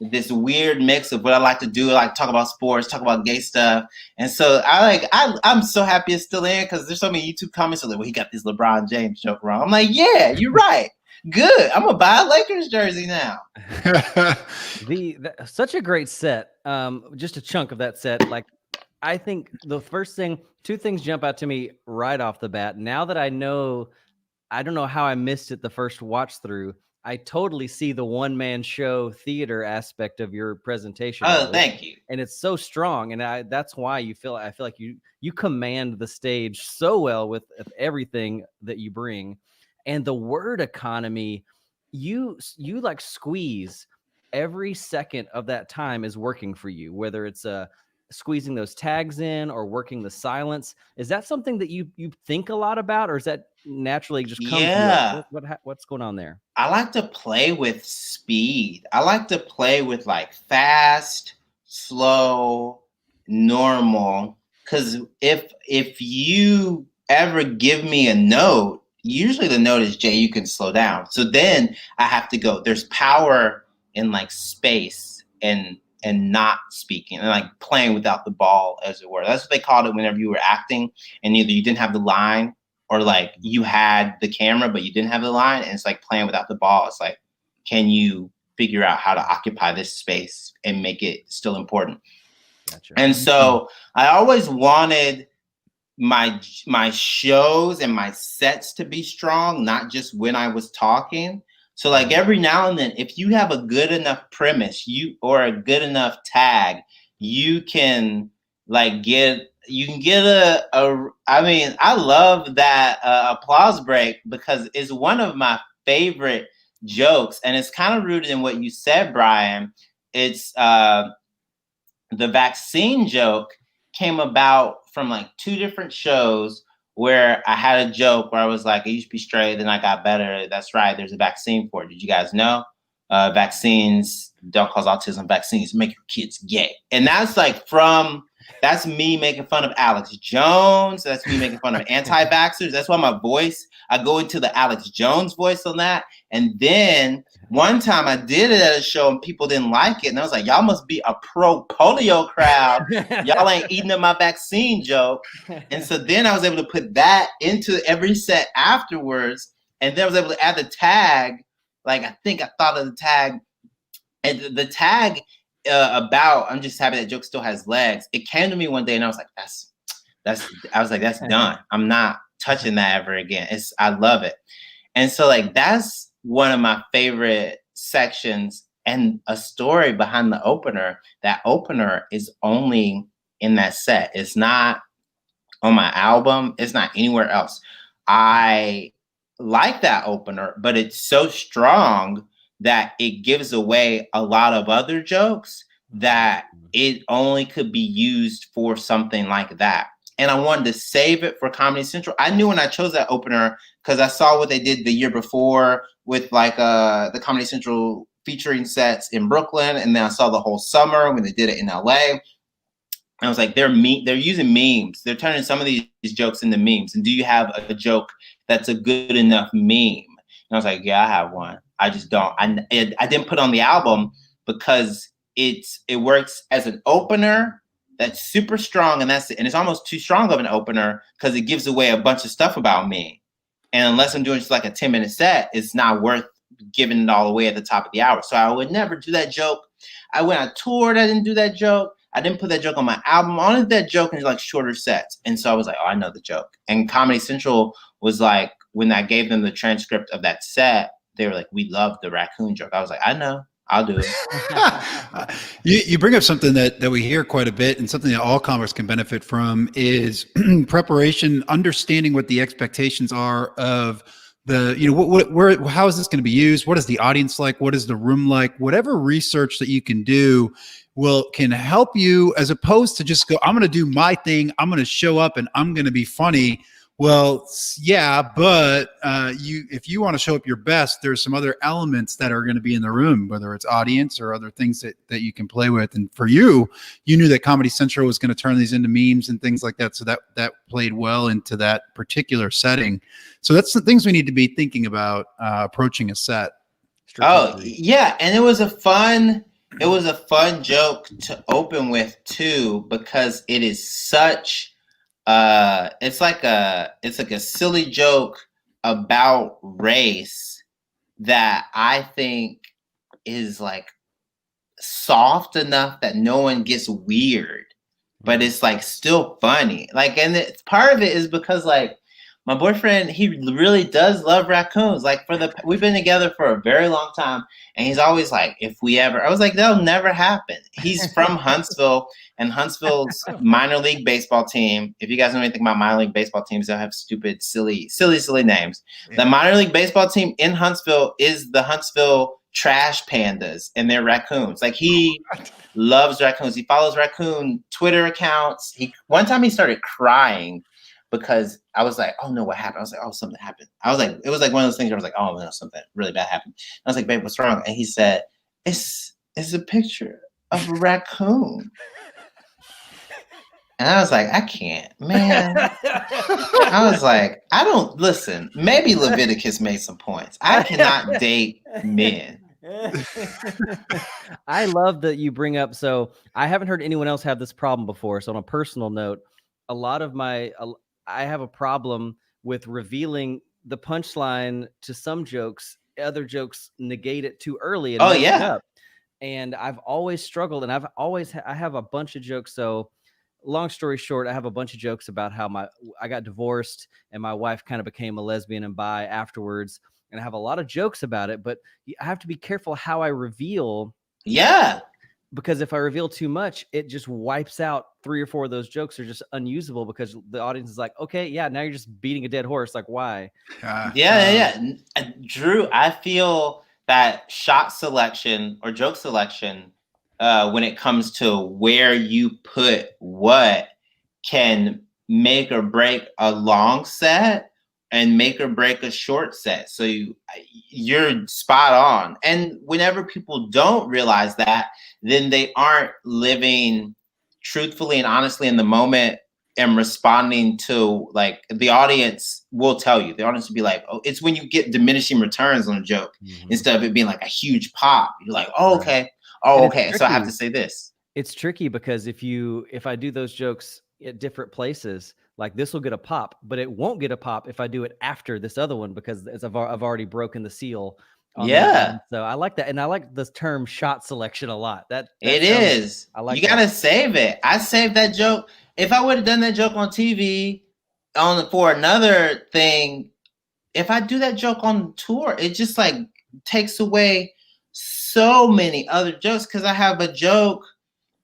this weird mix of what I like to do, like talk about sports, talk about gay stuff. And so I'm so happy it's still in, because there's so many YouTube comments like, well, he got this LeBron James joke wrong. I'm like, yeah, you're right. Good. I'm gonna buy a Lakers jersey now. Such a great set. Just a chunk of that set. Like, I think the first thing, 2 things jump out to me right off the bat. Now that I know, I don't know how I missed it the first watch through. I totally see the one-man show theater aspect of your presentation. Oh, thank you. And it's so strong, and that's why I feel like you command the stage so well with everything that you bring. And the word economy, you like squeeze every second of that time is working for you, whether it's squeezing those tags in or working the silence. Is that something that you think a lot about, or is that naturally just come to you? What's going on there? I like to play with speed. I like to play with like fast, slow, normal. Because if you ever give me a note, usually the note is Jay, you can slow down. So then I have to go. There's power in like space and not speaking and like playing without the ball, as it were. That's what they called it whenever you were acting, and either you didn't have the line or like you had the camera but you didn't have the line, and it's like playing without the ball. It's like, can you figure out how to occupy this space and make it still important? Gotcha. And so I always wanted my shows and my sets to be strong, not just when I was talking. So like every now and then, if you have a good enough premise, or a good enough tag, you can like get I mean, I love that applause break because it's one of my favorite jokes, and it's kind of rooted in what you said, Brian. It's the vaccine joke came about from like 2 different shows where I had a joke where I was like, I used to be straight, then I got better. That's right. There's a vaccine for it. Did you guys know? Vaccines don't cause autism. Vaccines make your kids gay. And that's like that's me making fun of Alex Jones. That's me making fun of anti-vaxxers. That's why my voice, I go into the Alex Jones voice on that. And then one time I did it at a show and people didn't like it. And I was like, y'all must be a pro-polio crowd. Y'all ain't eating up my vaccine joke. And so then I was able to put that into every set afterwards. And then I was able to add the tag. Like, I think I thought of the tag. And the tag I'm just happy that joke still has legs. It came to me one day and I was like, that's done. I'm not touching that ever again. I love it. And so like, that's one of my favorite sections, and a story behind the opener. That opener is only in that set. It's not on my album. It's not anywhere else. I like that opener, but it's so strong that it gives away a lot of other jokes that it only could be used for something like that. And I wanted to save it for Comedy Central. I knew when I chose that opener because I saw what they did the year before with like the Comedy Central featuring sets in Brooklyn. And then I saw the whole summer when they did it in LA. And I was like, they're using memes. They're turning some of these jokes into memes. And do you have a joke that's a good enough meme? And I was like, yeah, I have one. I just don't. I didn't put on the album because it works as an opener that's super strong, and that's it. And it's almost too strong of an opener because it gives away a bunch of stuff about me. And unless I'm doing just like a 10-minute set, it's not worth giving it all away at the top of the hour. So I would never do that joke. When I toured, I didn't do that joke. I didn't put that joke on my album. I only did that joke in like shorter sets. And so I was like, oh, I know the joke. And Comedy Central was like, when I gave them the transcript of that set, they were like, we love the raccoon joke. I was like, I know, I'll do it. You bring up something that we hear quite a bit, and something that all comics can benefit from is preparation, understanding what the expectations are of the, how is this going to be used? What is the audience like? What is the room like? Whatever research that you can do can help you, as opposed to just go, I'm going to do my thing. I'm going to show up and I'm going to be funny. Well, yeah, but if you want to show up your best, there's some other elements that are going to be in the room, whether it's audience or other things that you can play with. And for you knew that Comedy Central was going to turn these into memes and things like that. So that played well into that particular setting. So that's the things we need to be thinking about approaching a set. Oh, yeah. And it was a fun joke to open with too, because it is such it's like a silly joke about race that I think is like soft enough that no one gets weird, but it's like still funny. Like, and part of it is because like my boyfriend, he really does love raccoons. Like we've been together for a very long time, and he's always like, if we ever, I was like, that'll never happen. He's from Huntsville, and Huntsville's minor league baseball team. If you guys know anything about minor league baseball teams, they'll have stupid, silly names. Yeah. The minor league baseball team in Huntsville is the Huntsville trash pandas and their raccoons. Like he loves raccoons. He follows raccoon Twitter accounts. One time he started crying because I was like, oh no, what happened? I was like, oh, something happened. I was like, it was like one of those things where I was like, oh no, something really bad happened. I was like, babe, what's wrong? And he said, it's a picture of a raccoon. And I was like, I can't, man. I was like, I don't listen. Maybe Leviticus made some points. I cannot date men. I love that you bring up. So I haven't heard anyone else have this problem before. So on a personal note, I have a problem with revealing the punchline to some jokes. Other jokes negate it too early and mess it up. And I've always struggled, and I have a bunch of jokes. So long story short, I have a bunch of jokes about how I got divorced and my wife kind of became a lesbian and bi afterwards. And I have a lot of jokes about it, but I have to be careful how I reveal. Yeah. Because if I reveal too much, it just wipes out 3 or 4 of those jokes are just unusable because the audience is like, okay, yeah, now you're just beating a dead horse. Like, why? Drew, I feel that shot selection or joke selection, when it comes to where you put what, can make or break a long set and make or break a short set. So you're spot on. And whenever people don't realize that, then they aren't living truthfully and honestly in the moment and responding to, like, the audience will tell you. The audience will be like, oh, it's when you get diminishing returns on a joke instead of it being like a huge pop. You're like, oh, okay. Oh, okay. So I have to say this. It's tricky because if I do those jokes at different places, like this will get a pop, but it won't get a pop if I do it after this other one because I've already broken the seal. So I like that, and I like the term shot selection a lot. That it is. I like. You gotta save it. I saved that joke. If I would have done that joke on TV, for another thing, if I do that joke on tour, it just like takes away so many other jokes because I have a joke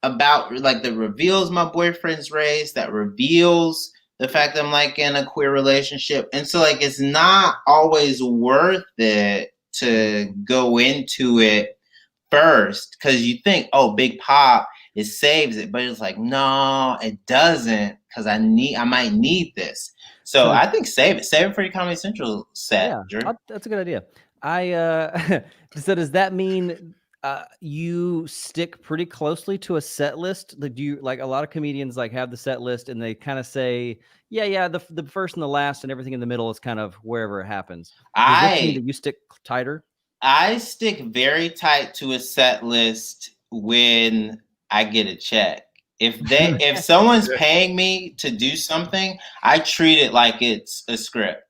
about like that reveals my boyfriend's race, that reveals the fact that I'm like in a queer relationship. And so like it's not always worth it to go into it first because you think, oh, big pop, it saves it, but it's like, no, it doesn't, because I might need this. So I think save it for your Comedy Central set. Yeah, Drew. That's a good idea. So does that mean you stick pretty closely to a set list? Do you, like a lot of comedians like have the set list and they kind of say, yeah, the first and the last and everything in the middle is kind of wherever it happens. Does this mean that you stick tighter? I stick very tight to a set list when I get a check. If someone's paying me to do something, I treat it like it's a script.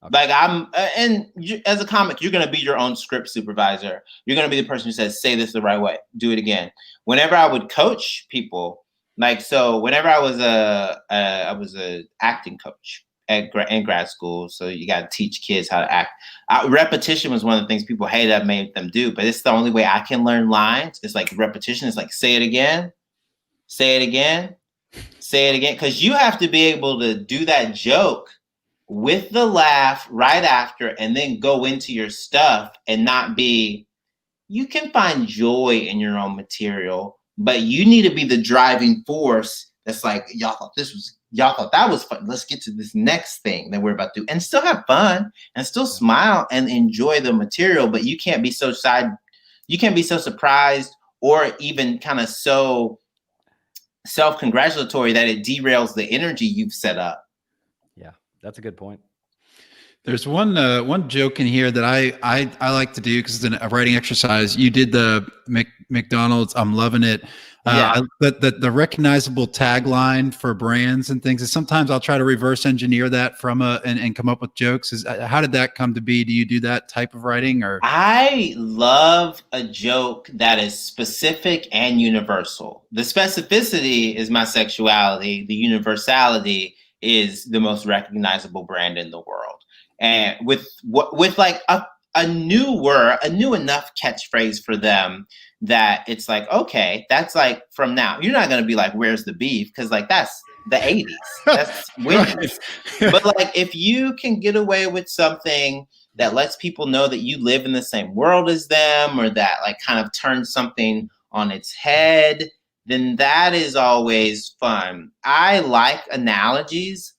Okay. Like as a comic, you're going to be your own script supervisor. You're going to be the person who says, say this the right way, do it again. Whenever I would coach people, whenever I was a acting coach in grad school. So you got to teach kids how to act. Repetition was one of the things people hated I made them do, but it's the only way I can learn lines. It's like repetition. It's like, say it again, say it again, say it again. Cause you have to be able to do that joke with the laugh right after, and then go into your stuff and not be, you can find joy in your own material, but you need to be the driving force. That's like, y'all thought that was fun. Let's get to this next thing that we're about to do and still have fun and still smile and enjoy the material. But you can't be so surprised or even kind of so self-congratulatory that it derails the energy you've set up. Yeah, that's a good point. There's one joke in here that I like to do because it's a writing exercise. You did the McDonald's, I'm loving it. The recognizable tagline for brands and things is sometimes I'll try to reverse engineer that and come up with jokes. How did that come to be? Do you do that type of writing? Or I love a joke that is specific and universal. The specificity is my sexuality. The universality is the most recognizable brand in the world. And with like a new enough catchphrase for them that it's like, okay, that's like from now. You're not gonna be like, where's the beef? Because like that's the 80s. That's Wendy's. But like if you can get away with something that lets people know that you live in the same world as them, or that like kind of turns something on its head, then that is always fun. I like analogies.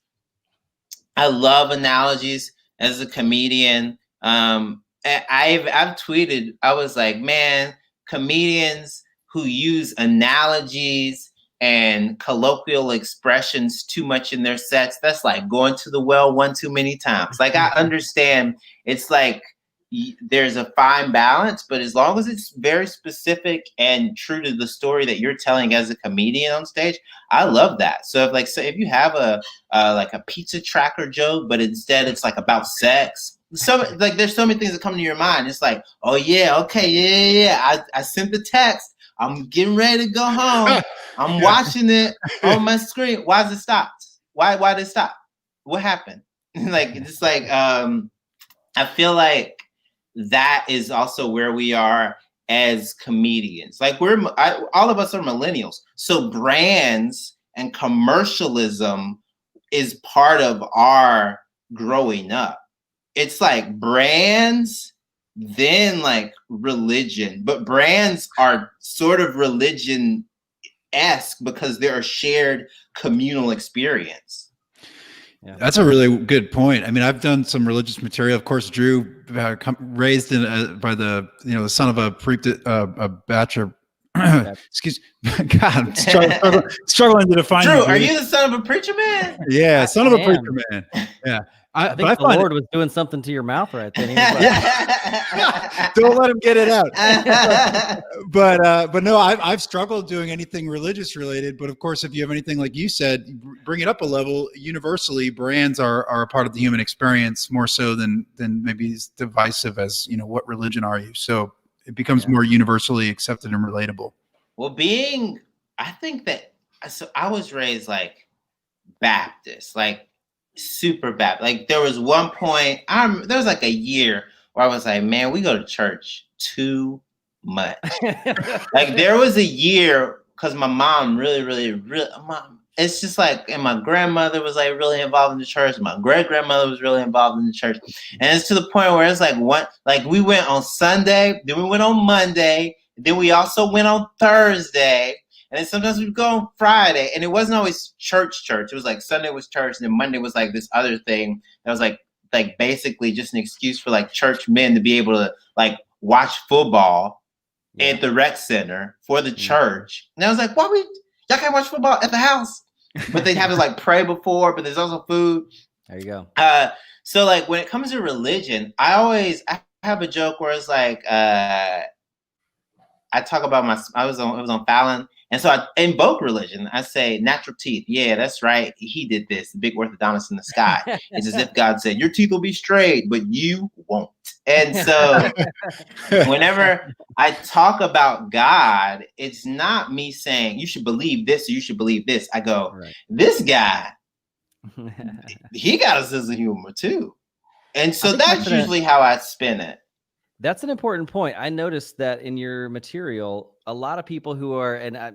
I love analogies as a comedian. I've tweeted, I was like, man, comedians who use analogies and colloquial expressions too much in their sets, that's like going to the well one too many times. Like, I understand it's like there's a fine balance, but as long as it's very specific and true to the story that you're telling as a comedian on stage, I love that. So if you have a like a pizza tracker joke, but instead it's like about sex, so like there's so many things that come to your mind. It's like, oh yeah, okay, yeah. I sent the text. I'm getting ready to go home. I'm watching it on my screen. Why does it stop? Why did it stop? What happened? Like, it's like I feel like that is also where we are as comedians. Like, all of us are millennials. So brands and commercialism is part of our growing up. It's like brands, then like religion, but brands are sort of religion-esque because they're a shared communal experience. Yeah. That's a really good point. I mean, I've done some religious material. Of course, Drew, raised by the son of a bachelor. Excuse me. God, I'm struggling to define. Drew, are you the son of a preacher man? Yeah, son of a preacher man. Yeah. I think the Lord was doing something to your mouth right then. He was like, don't let him get it out. But no, I've struggled doing anything religious related. But of course, if you have anything like you said, bring it up a level. Universally, brands are a part of the human experience more so than maybe as divisive as what religion are you. So it becomes more universally accepted and relatable. Well, I think that I was raised like Baptist, like super Baptist. Like, there was one point, there was like a year where I was like, man, we go to church too much. Like, there was a year because my mom really, it's just like, and my grandmother was like really involved in the church. My great grandmother was really involved in the church. And it's to the point where it's like we went on Sunday, then we went on Monday, then we also went on Thursday. And then sometimes we'd go on Friday, and it wasn't always church. It was like Sunday was church, and then Monday was like this other thing that was like basically just an excuse for like church men to be able to like watch football at the rec center for the church. And I was like, y'all can't watch football at the house? But they have to like pray before, but there's also food. There you go. So like when it comes to religion, I have a joke where it's like I talk about it was on Fallon. And so I invoke religion. I say, natural teeth. Yeah, that's right. He did this. The big orthodontist in the sky. It's as if God said, your teeth will be straight, but you won't. And so whenever I talk about God, it's not me saying, you should believe this or you should believe this. I go, this guy, he got a sense of humor too. And so that's usually how I spin it. That's an important point. I noticed that in your material, a lot of people who are, and I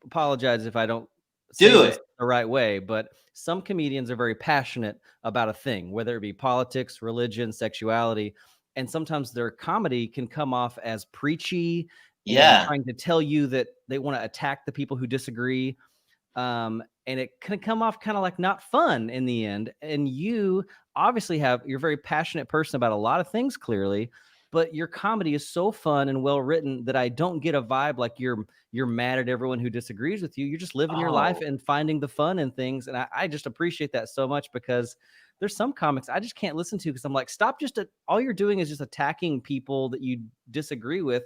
apologize if I don't say this the right way, but some comedians are very passionate about a thing, whether it be politics, religion, sexuality, and sometimes their comedy can come off as preachy and trying to tell you that they want to attack the people who disagree. And it can come off kind of like not fun in the end. And you obviously you're a very passionate person about a lot of things, clearly. But your comedy is so fun and well written that I don't get a vibe like you're mad at everyone who disagrees with you. You're just living your life and finding the fun in things. And I just appreciate that so much, because there's some comics I just can't listen to because I'm like, stop, all you're doing is just attacking people that you disagree with.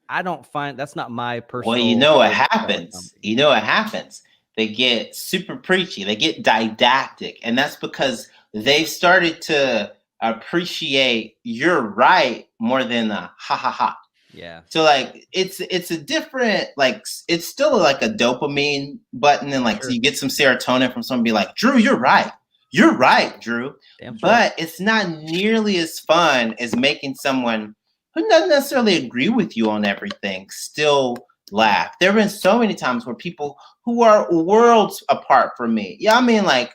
I don't find that's not my personal. Well, you know what happens? They get super preachy. They get didactic. And that's because they've started to appreciate you're right more than the ha ha ha. Yeah. So like it's a different, like it's still like a dopamine button, and like so you get some serotonin from someone be like, Drew, you're right, Drew. But it's not nearly as fun as making someone who doesn't necessarily agree with you on everything still laugh. There have been so many times where people who are worlds apart from me. Yeah, I mean, like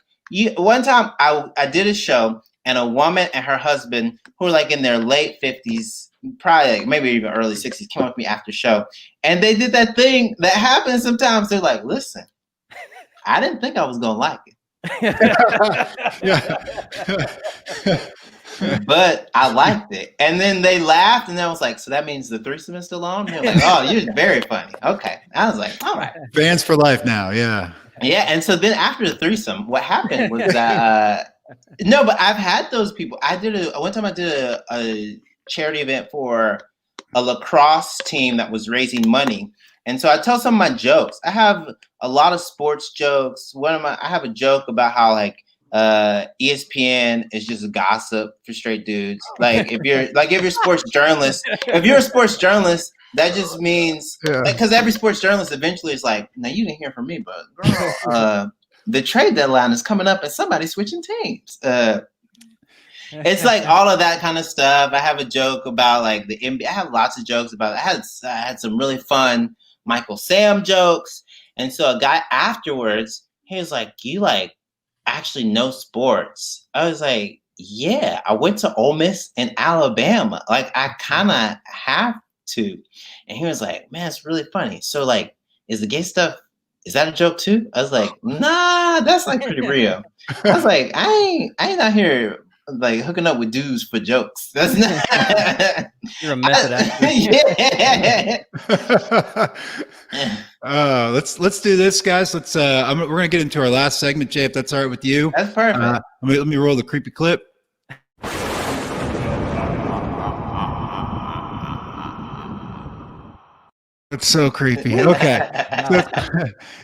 one time I did a show. and a woman and her husband who are like in their late 50s, probably like maybe even early 60s, came up with me after show. And they did that thing that happens sometimes. They're like, listen, I didn't think I was going to like it. But I liked it. And then they laughed, and I was like, so that means the threesome is still on? They're like, oh, you're very funny. Okay. I was like, all right. Fans for life now. Yeah. Yeah. And so then after the threesome, what happened was that, no, but I've had those people. One time I did a charity event for a lacrosse team that was raising money. And so I tell some of my jokes. I have a lot of sports jokes. I have a joke about how like, ESPN is just gossip for straight dudes. Like if you're a sports journalist, that just means because every sports journalist eventually is like, now you didn't hear from me, but girl, the trade deadline is coming up and somebody's switching teams. It's like all of that kind of stuff. I have a joke about like the NBA. I have lots of jokes about it. I had some really fun Michael Sam jokes. And so a guy afterwards, he was like, you like actually know sports? I was like, yeah, I went to Ole Miss in Alabama. Like I kind of have to. And he was like, man, it's really funny. So like, is the gay stuff, is that a joke too? I was like, nah, that's like pretty real. I was like, I ain't out here like hooking up with dudes for jokes. That's not. You're a method actor. Yeah. Let's do this, guys. We're gonna get into our last segment, Jay, if that's all right with you. That's perfect. Let me roll the creepy clip. It's so creepy. Okay.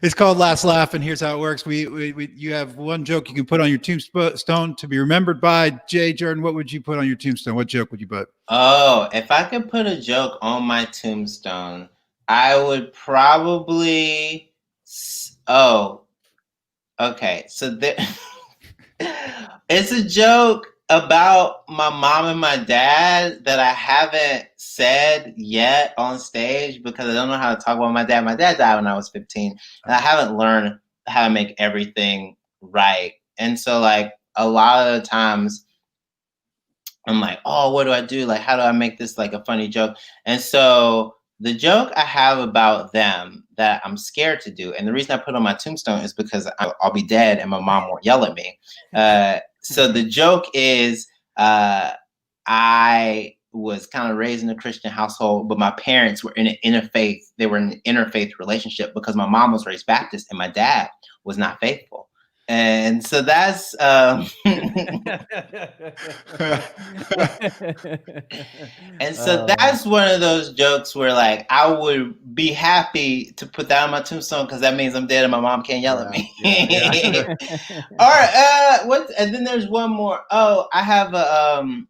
It's called Last Laugh, and here's how it works. You have one joke you can put on your tombstone to be remembered by. Jay Jurden, what would you put on your tombstone? What joke would you put? Oh, if I could put a joke on my tombstone, I would probably. Oh, okay. So there, it's a joke about my mom and my dad that I haven't said yet on stage because I don't know how to talk about my dad. My dad died when I was 15, and I haven't learned how to make everything right. And so, like, a lot of the times, I'm like, oh, what do I do? Like, how do I make this like a funny joke? And so the joke I have about them that I'm scared to do, and the reason I put on my tombstone is because I'll be dead and my mom won't yell at me. So the joke is I was kind of raised in a Christian household, but my parents were in an interfaith. They were in an interfaith relationship because my mom was raised Baptist and my dad was not faithful. And so that's and so that's one of those jokes where like I would be happy to put that on my tombstone because that means I'm dead and my mom can't yell at me. Yeah. All right, and then there's one more. Oh, I have a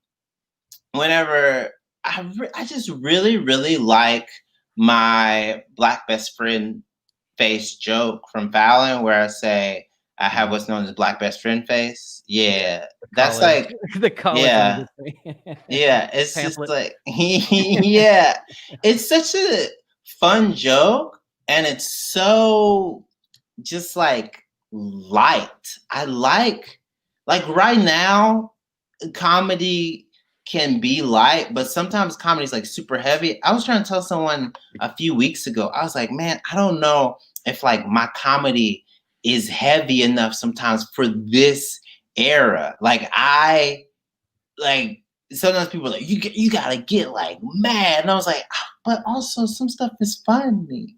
whenever I just really like my Black best friend face joke from Fallon where I say I have what's known as Black best friend face. Yeah, that's like the college. Yeah, yeah. It's pamphlet. Just like yeah, it's such a fun joke, and it's so just like light. I like right now, comedy can be light, but sometimes comedy is like super heavy. I was trying to tell someone a few weeks ago. I was like, man, I don't know if like my comedy is heavy enough sometimes for this era. Like sometimes people are like, you gotta get like mad. And I was like, but also some stuff is funny.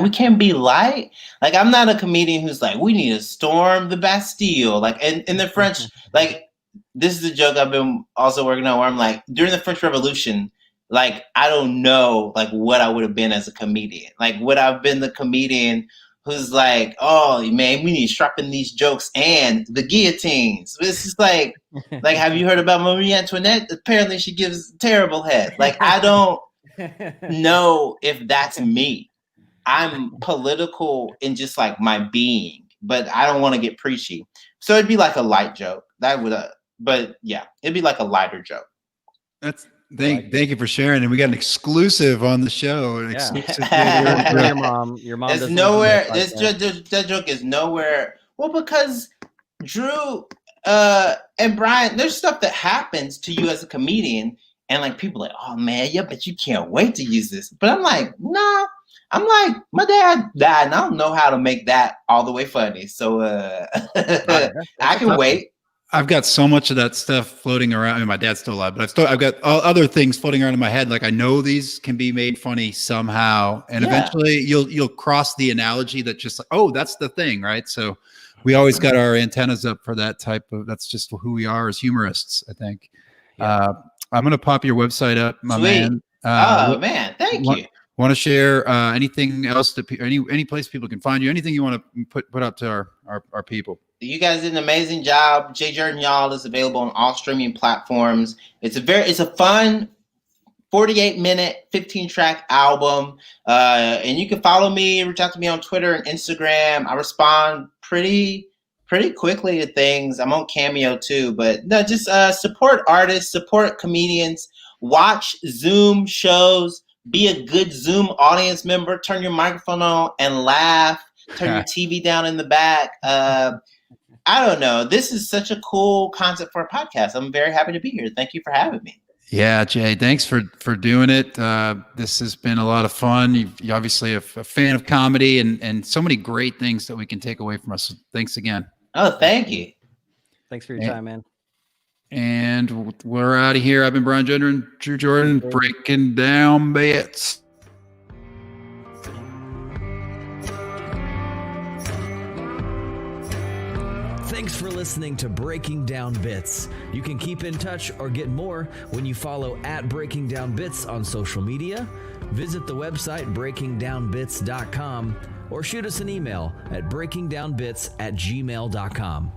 We can be light. Like I'm not a comedian who's like, we need to storm the Bastille. Like in the French, like this is a joke I've been also working on where I'm like, during the French Revolution, like I don't know like what I would have been as a comedian. Like would I have been the comedian who's like, oh man, we need to sharpen these jokes and the guillotines. It's just like have you heard about Marie Antoinette? Apparently she gives terrible head. Like I don't know if that's me. I'm political in just like my being, but I don't want to get preachy. So it'd be like a light joke. That would, but yeah, it'd be like a lighter joke. Thank you for sharing, and we got an exclusive on the show. An exclusive your mom. It's nowhere. That joke is nowhere. Well, because Drew, And Brian, there's stuff that happens to you as a comedian, and like people are like, oh man, yeah, but you can't wait to use this. But I'm like, nah. I'm like, my dad died, and I don't know how to make that all the way funny. So I can wait. I've got so much of that stuff floating around. I mean, my dad's still alive, but I've got other things floating around in my head. Like I know these can be made funny somehow, and eventually you'll cross the analogy that just like, oh, that's the thing, right? So we always got our antennas up for that type of. That's just who we are as humorists, I think. Yeah. I'm gonna pop your website up, my man. Man, thank you. Want to share anything else that any place people can find you? Anything you want to put up to our people? You guys did an amazing job. Jay Jurden Y'all is available on all streaming platforms. It's a fun 48-minute, 15-track album. And you can follow me, reach out to me on Twitter and Instagram. I respond pretty quickly to things. I'm on Cameo too, but no, just support artists, support comedians, watch Zoom shows. Be a good Zoom audience member. Turn your microphone on and laugh. Turn your TV down in the back. I don't know. This is such a cool concept for a podcast. I'm very happy to be here. Thank you for having me. Yeah, Jay, thanks for doing it. This has been a lot of fun. You're obviously a fan of comedy and so many great things that we can take away from us. So thanks again. Oh, thank you. Thanks for your time, man. And we're out of here. I've been Brian Jurden, Jay Jurden, breaking down bits. Thanks for listening to Breaking Down Bits. You can keep in touch or get more when you follow @BreakingDownBits on social media, visit the website breakingdownbits.com, or shoot us an email at breakingdownbits@gmail.com.